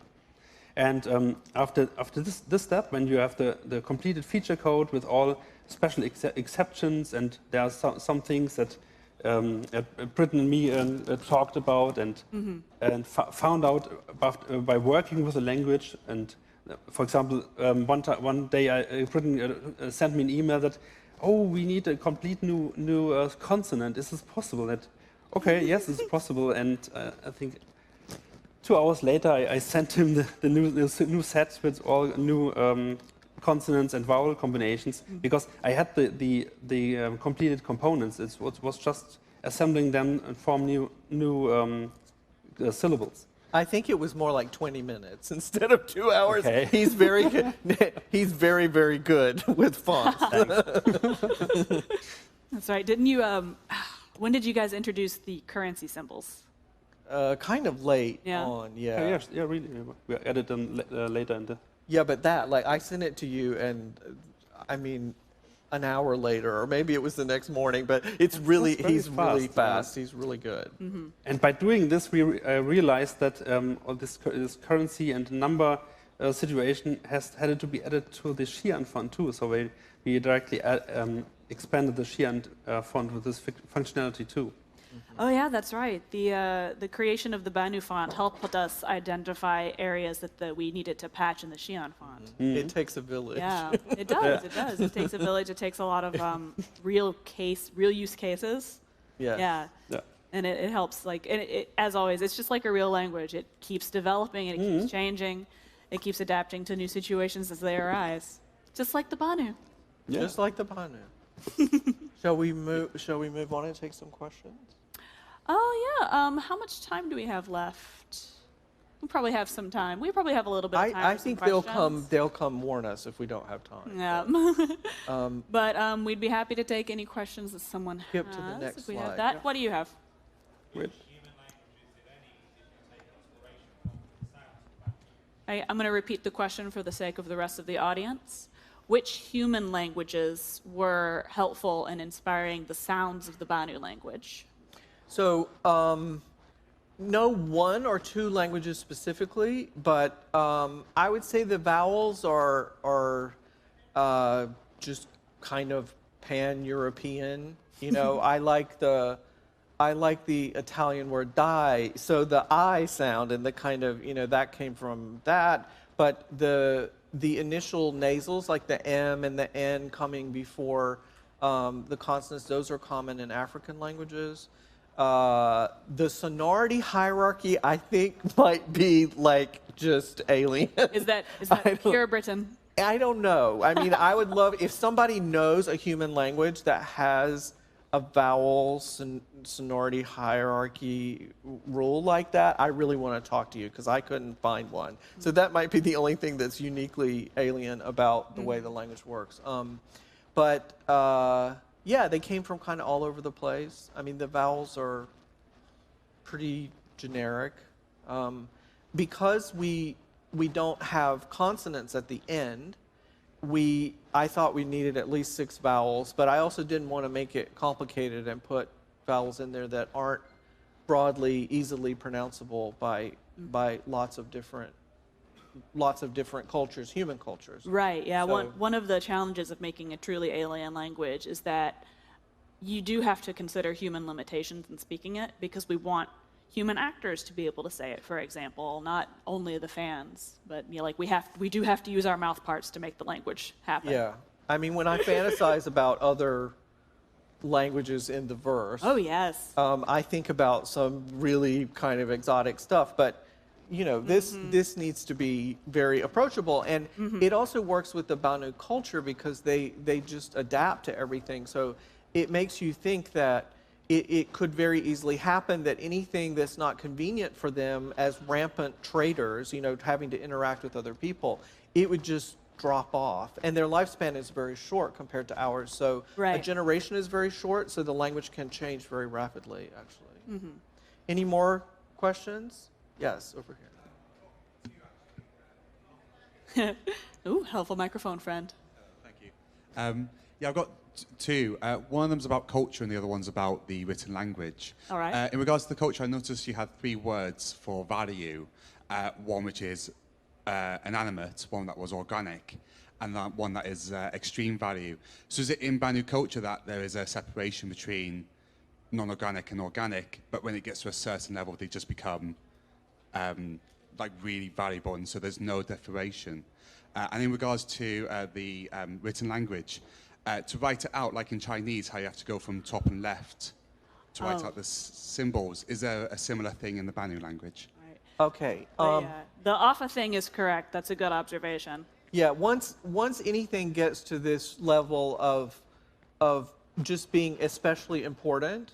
Speaker 3: And after this step, when you have the completed feature code with all special exceptions, and there are some things that Britton and me talked about and found out by working with the language. And for example, one day Britton sent me an email that, oh, we need a complete new consonant. Is this possible? Okay, yes, it's possible. And I think 2 hours later, I sent him the new set with all new consonants and vowel combinations because I had the completed components. It was just assembling them and form new syllables.
Speaker 2: I think it was more like 20 minutes instead of 2 hours.
Speaker 3: Okay.
Speaker 2: He's very good. He's very, very good with fonts.
Speaker 1: That's right. Didn't you? When did you guys introduce the currency symbols?
Speaker 2: Kind of late
Speaker 1: Yeah.
Speaker 2: on,
Speaker 3: Yeah, really. We added them later in the.
Speaker 2: Yeah, but I sent it to you, and I mean, an hour later, or maybe it was the next morning. But he's really fast. He's really good.
Speaker 1: Mm-hmm.
Speaker 3: And by doing this, we realized that all this currency and number situation had to be added to the Xi'an font too. So we directly expanded the Xi'an font with this functionality too.
Speaker 1: Oh yeah, that's right. The creation of the Banu font helped us identify areas that we needed to patch in the Xi'an font.
Speaker 2: Mm-hmm. It takes a village.
Speaker 1: Yeah, it does. It does. It takes a village. It takes a lot of real use cases.
Speaker 2: Yeah.
Speaker 1: Yeah. And it helps. As always, it's just like a real language. It keeps developing and it keeps changing. It keeps adapting to new situations as they arise. Just like the Banu.
Speaker 2: Yeah. Just like the Banu. Shall we move on and take some questions?
Speaker 1: Oh yeah. How much time do we have left? We probably have some time. We probably have a little bit of time.
Speaker 2: I think they'll come warn us if we don't have time.
Speaker 1: Yeah. But we'd be happy to take any questions that someone has.
Speaker 2: Skip to the next
Speaker 1: if we
Speaker 2: slide.
Speaker 1: have that.
Speaker 2: Yeah.
Speaker 1: What do you have? I'm going to repeat the question for the sake of the rest of the audience. Which human languages were helpful in inspiring the sounds of the Banu language?
Speaker 2: So, no one or two languages specifically, but I would say the vowels are just kind of pan-European. You know, I like the Italian word die, so the I sound and the kind of, that came from that. But the initial nasals, like the M and the N coming before the consonants, those are common in African languages. The sonority hierarchy, I think, might be like just alien.
Speaker 1: Is that pure Britain?
Speaker 2: I don't know. I mean, I would love if somebody knows a human language that has a vowel sonority hierarchy rule like that. I really want to talk to you because I couldn't find one. So that might be the only thing that's uniquely alien about the way the language works. Yeah, they came from kind of all over the place. I mean, the vowels are pretty generic. Because we don't have consonants at the end, I thought we needed at least 6 vowels, but I also didn't want to make it complicated and put vowels in there that aren't broadly, easily pronounceable by lots of different cultures, human cultures.
Speaker 1: Right, yeah.
Speaker 2: So-
Speaker 1: One of the challenges of making a truly alien language is that you do have to consider human limitations in speaking it, because we want human actors to be able to say it, for example, not only the fans, but like we do have to use our mouth parts to make the language happen.
Speaker 2: Yeah. I mean, when I fantasize about other languages in the verse,
Speaker 1: Oh, yes.
Speaker 2: I think about some really kind of exotic stuff, but you know, this needs to be very approachable, and it also works with the Banu culture because they just adapt to everything. So it makes you think that it could very easily happen that anything that's not convenient for them as rampant traders, you know, having to interact with other people, it would just drop off. And their lifespan is very short compared to ours. So a generation is very short, so the language can change very rapidly, actually. Any more questions? Yes, over here.
Speaker 1: Ooh, helpful microphone friend.
Speaker 4: Thank you. Yeah, I've got two. One of them's about culture and the other one's about the written language.
Speaker 1: All right.
Speaker 4: In regards to the culture, I noticed you had 3 words for value. One which is inanimate, one that was organic, and one that is extreme value. So is it in Banu culture that there is a separation between non-organic and organic, but when it gets to a certain level, they just become like really valuable, and so there's no differentiation? And in regards to the written language, to write it out, like in Chinese, how you have to go from top and left to write out the symbols, is there a similar thing in the Banu language?
Speaker 2: Okay.
Speaker 1: The AFA thing is correct. That's a good observation.
Speaker 2: Yeah, once anything gets to this level of just being especially important,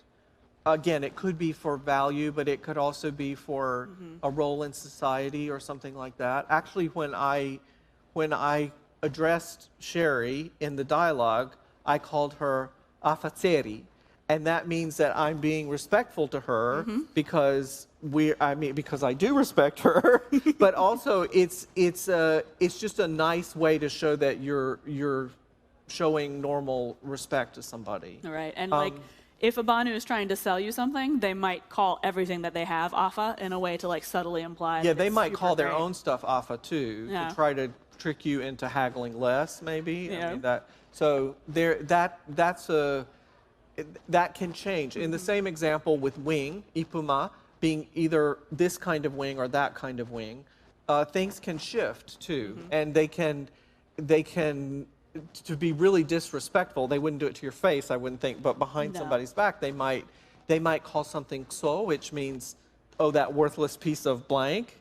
Speaker 2: again, it could be for value, but it could also be for a role in society or something like that. Actually, when I addressed Sherry in the dialogue, I called her Afatseri, and that means that I'm being respectful to her because because I do respect her, but also it's just a nice way to show that you're showing normal respect to somebody.
Speaker 1: All right, and like if a Banu is trying to sell you something, they might call everything that they have AFA in a way to like subtly imply.
Speaker 2: Yeah,
Speaker 1: that
Speaker 2: they
Speaker 1: it's
Speaker 2: might
Speaker 1: super
Speaker 2: call their
Speaker 1: great.
Speaker 2: own stuff AFA too,
Speaker 1: Yeah.
Speaker 2: to try to trick you into haggling less, maybe.
Speaker 1: Yeah.
Speaker 2: I mean, that can change. In the same example with wing, ipuma, being either this kind of wing or that kind of wing, things can shift too, and they can to be really disrespectful. They wouldn't do it to your face, I wouldn't think, but behind
Speaker 1: No.
Speaker 2: somebody's back, they might call something so, which means, oh, that worthless piece of blank,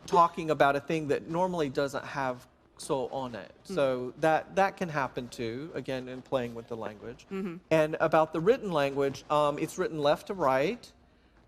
Speaker 2: talking about a thing that normally doesn't have so on it. So that can happen too, again, in playing with the language. And about the written language, it's written left to right,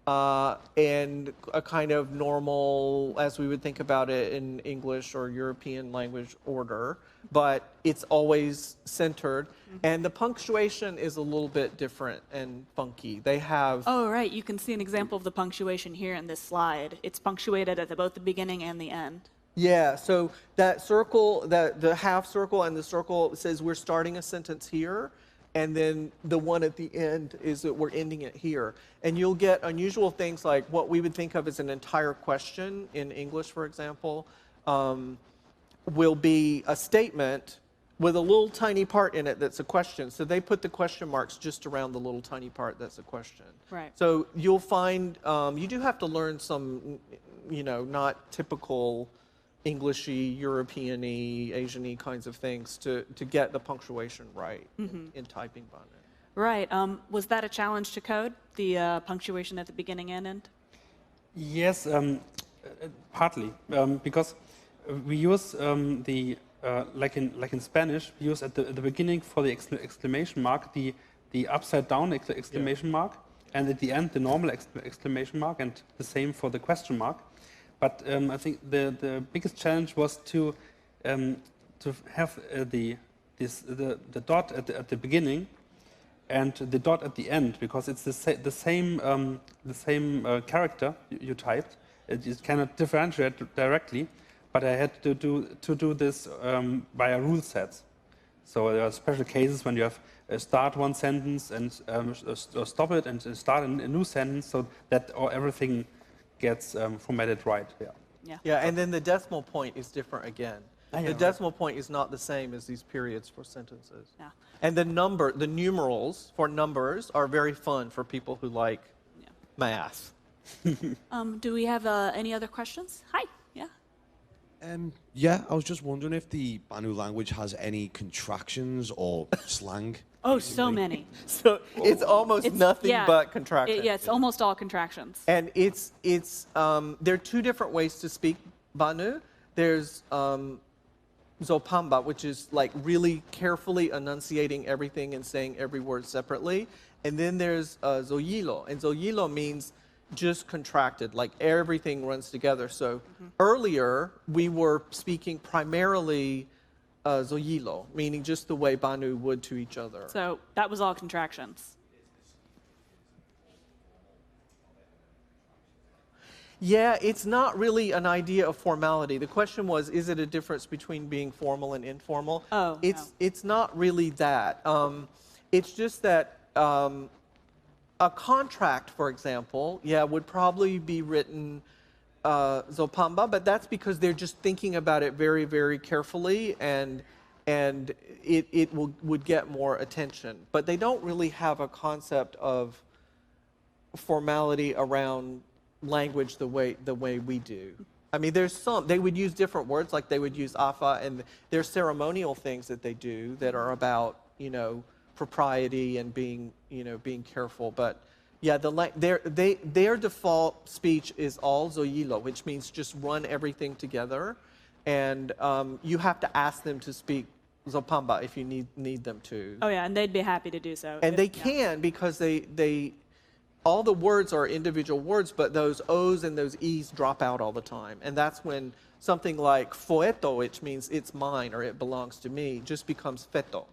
Speaker 2: and a kind of normal, as we would think about it in English or European language order, but it's always centered. And the punctuation is a little bit different and funky. They have...
Speaker 1: Oh, right. You can see an example of the punctuation here in this slide. It's punctuated at both the beginning and the end.
Speaker 2: Yeah, so that circle, the half circle and the circle says we're starting a sentence here, and then the one at the end is that we're ending it here. And you'll get unusual things like what we would think of as an entire question in English, for example, will be a statement with a little tiny part in it that's a question. So they put the question marks just around the little tiny part that's a question.
Speaker 1: Right.
Speaker 2: So you'll find, you do have to learn some, not typical Englishy, European-y, Asian-y kinds of things to get the punctuation right in typing Banu.
Speaker 1: Right. Was that a challenge to code, the punctuation at the beginning and end?
Speaker 3: Yes, partly, because we use like in Spanish, we use at the beginning for the exclamation mark the upside down exclamation mark, and at the end the normal exclamation mark, and the same for the question mark. But I think the biggest challenge was to have the dot at the beginning and the dot at the end, because it's the same character you typed. You cannot differentiate directly, but I had to do this via rule sets. So there are special cases when you have start one sentence and stop it and start a new sentence, so that everything gets formatted right. Yeah.
Speaker 2: Yeah, and then the decimal point is different again. The decimal point is not the same as these periods for sentences.
Speaker 1: Yeah.
Speaker 2: And the numerals for numbers are very fun for people who like math.
Speaker 1: Do we have any other questions? Hi. Yeah.
Speaker 5: Yeah, I was just wondering if the Banu language has any contractions or slang.
Speaker 1: Oh, so many.
Speaker 2: So it's almost nothing but contractions.
Speaker 1: Yeah, it's almost all contractions.
Speaker 2: And there are two different ways to speak Banu. There's Zopamba, which is like really carefully enunciating everything and saying every word separately. And then there's Zoyilo. And Zoyilo means just contracted, like everything runs together. So earlier, we were speaking primarily Zoyilo, meaning just the way Banu would to each other.
Speaker 1: So that was all contractions.
Speaker 2: Yeah, it's not really an idea of formality. The question was, is it a difference between being formal and informal?
Speaker 1: Oh,
Speaker 2: it's not really that. It's just that a contract, for example, would probably be written Zopamba, but that's because they're just thinking about it very, very carefully, and it would get more attention. But they don't really have a concept of formality around language the way we do. I mean, they would use different words, like they would use afa, and there's ceremonial things that they do that are about, propriety and being careful. But yeah, their default speech is all Zoyilo, which means just run everything together, and you have to ask them to speak Zopamba if you need them to.
Speaker 1: Oh yeah, and they'd be happy to do so.
Speaker 2: And they can, because they all the words are individual words, but those O's and those E's drop out all the time. And that's when something like foeto, which means it's mine or it belongs to me, just becomes feto.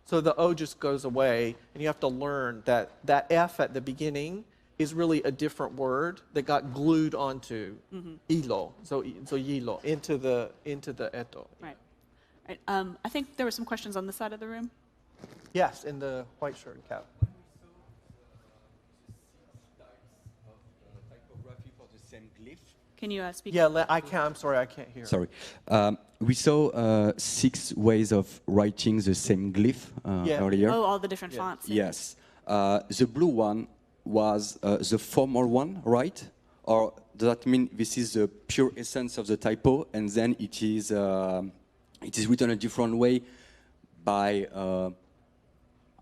Speaker 2: So the O just goes away, and you have to learn that F at the beginning is really a different word that got glued onto ilo, so yilo, into the eto.
Speaker 1: Right. I think there were some questions on this side of the room.
Speaker 2: Yes, in the white shirt and cap.
Speaker 1: Can you speak?
Speaker 2: Yeah, I can't. I'm sorry, I can't hear.
Speaker 6: Sorry. We saw 6 ways of writing the same glyph earlier.
Speaker 1: Oh, all the different fonts.
Speaker 6: Yes. The blue one was the formal one, right? Or does that mean this is the pure essence of the typo, and then it is written a different way by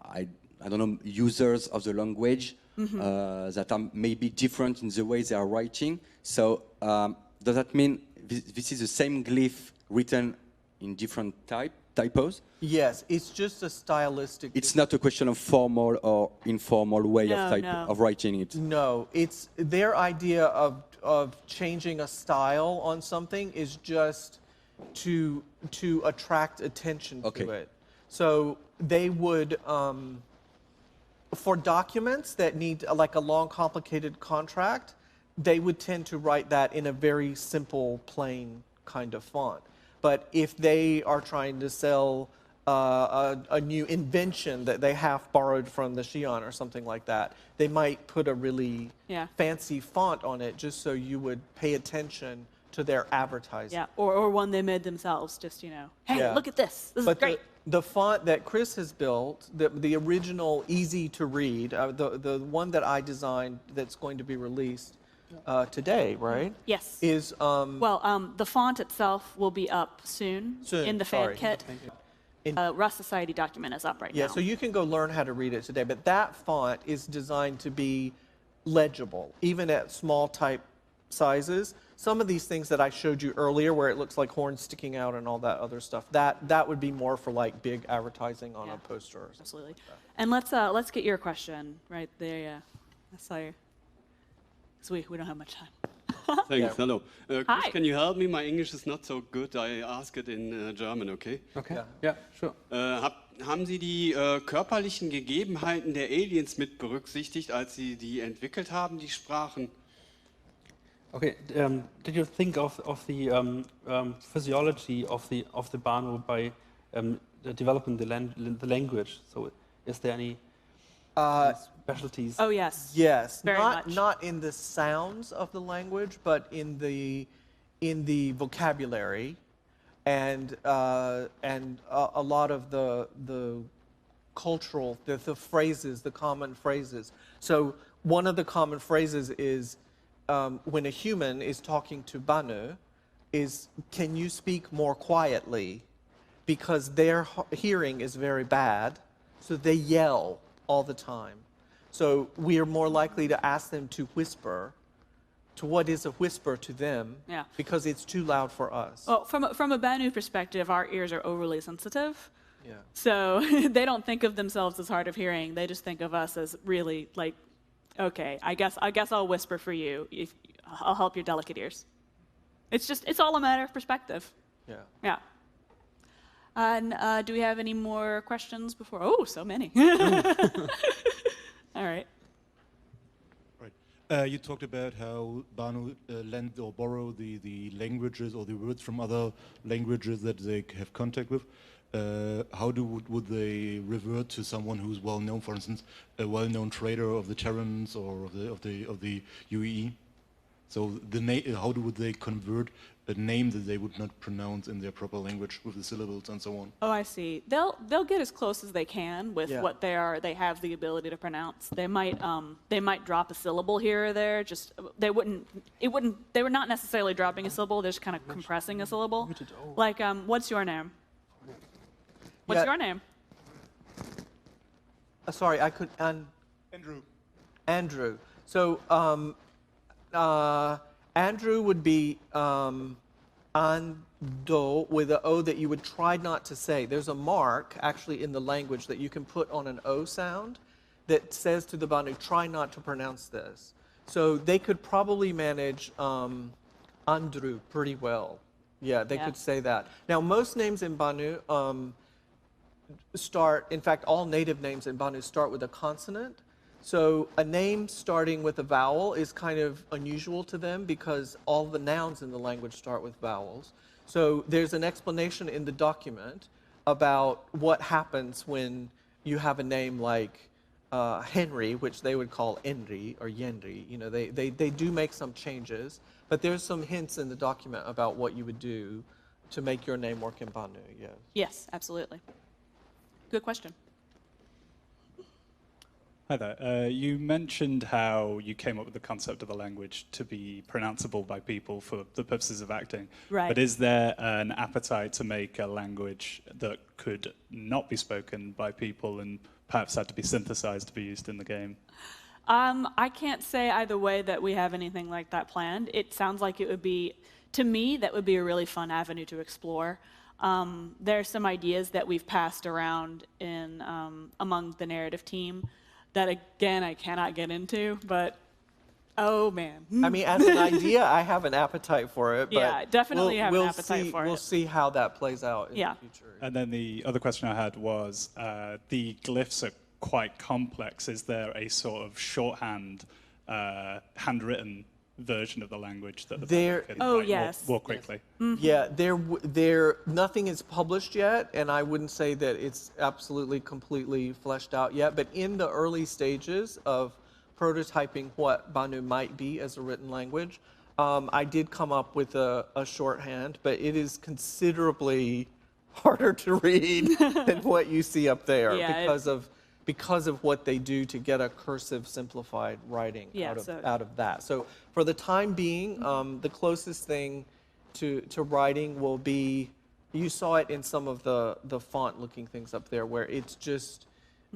Speaker 6: I don't know, users of the language that are maybe different in the way they are writing? So does that mean this is the same glyph written in different typos?
Speaker 2: Yes, it's just a stylistic.
Speaker 6: It's not a question of formal or informal way of writing it.
Speaker 2: No, it's their idea of changing a style on something is just to attract attention to it. So they would, for documents that need like a long, complicated contract, they would tend to write that in a very simple, plain kind of font. But if they are trying to sell a new invention that they have borrowed from the Xi'an or something like that, they might put a really fancy font on it just so you would pay attention to their advertising.
Speaker 1: Yeah, or one they made themselves, just, hey, look at this. This is great.
Speaker 2: The font that Chris has built, the original easy to read, the one that I designed that's going to be released today, right?
Speaker 1: Yes.
Speaker 2: Is
Speaker 1: the font itself will be up soon in the fan kit. Rust Society document is up right now.
Speaker 2: Yeah, so you can go learn how to read it today. But that font is designed to be legible, even at small type sizes. Some of these things that I showed you earlier, where it looks like horns sticking out and all that other stuff, that would be more for like big advertising on a poster. Or
Speaker 1: Absolutely.
Speaker 2: Like
Speaker 1: and let's get your question right there. Yeah, I saw you. Because we don't have much time.
Speaker 7: Thanks. Hello. Chris,
Speaker 1: Hi.
Speaker 7: can you help me? My English is not so good. I ask it in German, okay?
Speaker 3: Okay. Yeah, sure.
Speaker 7: Haben Sie die körperlichen Gegebenheiten der Aliens mit berücksichtigt, als Sie die entwickelt haben, die Sprachen?
Speaker 3: Okay. Did you think of the physiology of the Banu by developing the language. So, is there any specialties?
Speaker 1: Oh, yes.
Speaker 2: Yes,
Speaker 1: Very much.
Speaker 2: not in the sounds of the language, but in the vocabulary, and a lot of the cultural, the phrases, the common phrases. So one of the common phrases is when a human is talking to Banu, is can you speak more quietly, because their hearing is very bad, so they yell all the time. So we are more likely to ask them to whisper to what is a whisper to them,
Speaker 1: Yeah.
Speaker 2: because it's too loud for us.
Speaker 1: Well, from a Banu perspective, our ears are overly sensitive.
Speaker 2: Yeah.
Speaker 1: So they don't think of themselves as hard of hearing. They just think of us as really like, okay, I guess I'll whisper for you. I'll help your delicate ears. It's all a matter of perspective.
Speaker 2: Yeah.
Speaker 1: Yeah. And do we have any more questions before? Oh, so many. All right.
Speaker 8: Right. You talked about how Banu lend or borrow the languages or the words from other languages that they have contact with. How would they revert to someone who's well known, for instance, a well-known trader of the Terrans or of the UEE? So how would they convert a name that they would not pronounce in their proper language with the syllables and so on?
Speaker 1: Oh, I see. They'll get as close as they can with
Speaker 2: Yeah.
Speaker 1: what they have the ability to pronounce. They might drop a syllable here or there. Just they were not necessarily dropping a syllable. They're just kind of compressing a syllable. Like what's your name? What's
Speaker 2: Yeah.
Speaker 1: your name?
Speaker 2: Sorry, I could.
Speaker 8: Andrew.
Speaker 2: Andrew. So Andrew would be Ando with an O that you would try not to say. There's a mark actually in the language that you can put on an O sound that says to the Banu, try not to pronounce this. So they could probably manage Andrew pretty well. Yeah, they
Speaker 1: Yeah.
Speaker 2: could say that. Now, most names in Banu in fact, all native names in Banu start with a consonant. So a name starting with a vowel is kind of unusual to them because all the nouns in the language start with vowels. So there's an explanation in the document about what happens when you have a name like Henry, which they would call Enri or Yenri. You know, they do make some changes, but there's some hints in the document about what you would do to make your name work in Banu. Yes.
Speaker 1: Yes, absolutely. Good question.
Speaker 9: Hi there. You mentioned how you came up with the concept of the language to be pronounceable by people for the purposes of acting.
Speaker 1: Right.
Speaker 9: But is there an appetite to make a language that could not be spoken by people and perhaps had to be synthesized to be used in the game?
Speaker 1: I can't say either way that we have anything like that planned. It sounds like it would be, to me, that would be a really fun avenue to explore. There are some ideas that we've passed around in among the narrative team that, again, I cannot get into, but oh, man.
Speaker 2: I mean, as an idea, I have an appetite for it. But
Speaker 1: Yeah, definitely have an appetite for it.
Speaker 2: We'll see how that plays out in
Speaker 1: Yeah.
Speaker 2: the future.
Speaker 9: And then the other question I had was, the glyphs are quite complex. Is there a sort of shorthand, handwritten version of the language that the
Speaker 2: There-
Speaker 9: player can
Speaker 1: Oh,
Speaker 9: write
Speaker 1: yes.
Speaker 9: more quickly?
Speaker 2: Yeah, there nothing is published yet, and I wouldn't say that it's absolutely completely fleshed out yet. But in the early stages of prototyping what Banu might be as a written language, I did come up with a shorthand, but it is considerably harder to read than what you see up there
Speaker 1: Yeah,
Speaker 2: because of what they do to get a cursive simplified writing
Speaker 1: Yeah,
Speaker 2: out of that. So for the time being, the closest thing to writing will be, you saw it in some of the font looking things up there where it's just,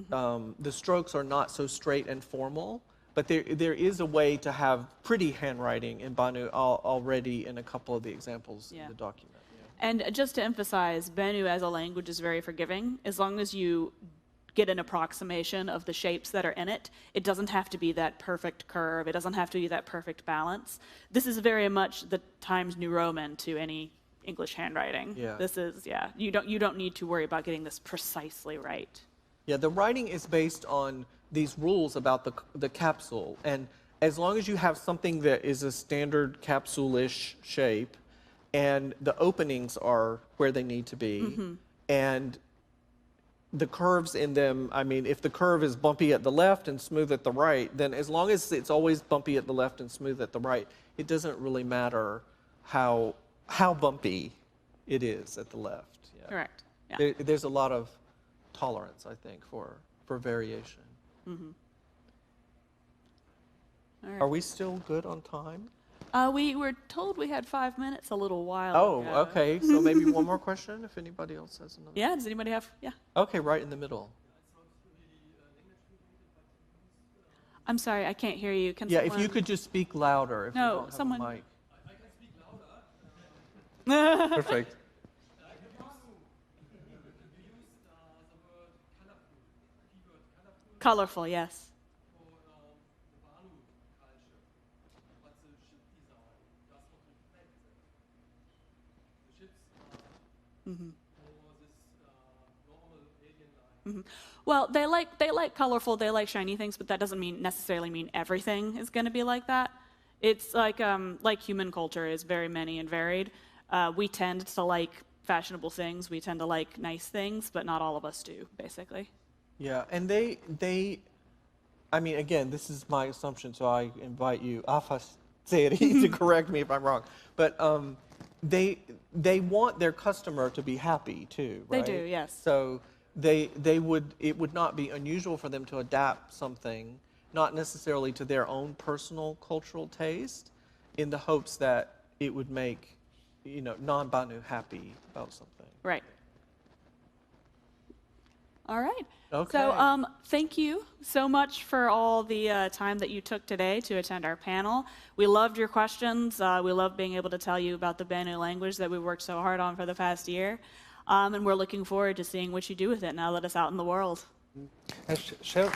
Speaker 2: the strokes are not so straight and formal, but there is a way to have pretty handwriting in Banu already in a couple of the examples
Speaker 1: Yeah.
Speaker 2: in the document.
Speaker 1: And just to emphasize, Banu as a language is very forgiving. As long as you get an approximation of the shapes that are in it, it doesn't have to be that perfect curve. It doesn't have to be that perfect balance. This is very much the Times New Roman to any English handwriting.
Speaker 2: Yeah.
Speaker 1: This is, yeah, you don't need to worry about getting this precisely right.
Speaker 2: Yeah, the writing is based on these rules about the capsule, and as long as you have something that is a standard capsule-ish shape, and the openings are where they need to be, and the curves in them, I mean, if the curve is bumpy at the left and smooth at the right, then as long as it's always bumpy at the left and smooth at the right, it doesn't really matter how bumpy it is at the left. Yeah.
Speaker 1: Correct. Yeah.
Speaker 2: There's a lot of tolerance, I think, for variation.
Speaker 1: Mm-hmm. All right.
Speaker 2: Are we still good on time?
Speaker 1: We were told we had 5 minutes a little while
Speaker 2: Oh,
Speaker 1: ago.
Speaker 2: okay. So maybe one more question, if anybody else has another.
Speaker 1: Yeah, does anybody have? Yeah.
Speaker 2: Okay, right in the middle.
Speaker 1: I'm sorry, I can't hear you. Can
Speaker 2: Yeah,
Speaker 1: someone...
Speaker 2: if you could just speak louder. If
Speaker 1: No,
Speaker 2: you don't have
Speaker 1: someone-
Speaker 2: a mic.
Speaker 3: Perfect.
Speaker 1: Colorful, yes. Mm-hmm. Mm-hmm. Well, they like colorful, they like shiny things, but that doesn't necessarily mean everything is going to be like that. It's like human culture is very many and varied. We tend to like fashionable things, we tend to like nice things, but not all of us do, basically.
Speaker 2: Yeah, and they, I mean, again, this is my assumption, so I invite you, Afaseri, to correct me if I'm wrong. But they want their customer to be happy too, right?
Speaker 1: They do, yes.
Speaker 2: So it would not be unusual for them to adapt something, not necessarily to their own personal cultural taste, in the hopes that it would make, non-Banu happy about something.
Speaker 1: Right. All right.
Speaker 2: Okay.
Speaker 1: So thank you so much for all the time that you took today to attend our panel. We loved your questions. We loved being able to tell you about the Banu language that we worked so hard on for the past year. And we're looking forward to seeing what you do with it now that it's out in the world.
Speaker 3: Shall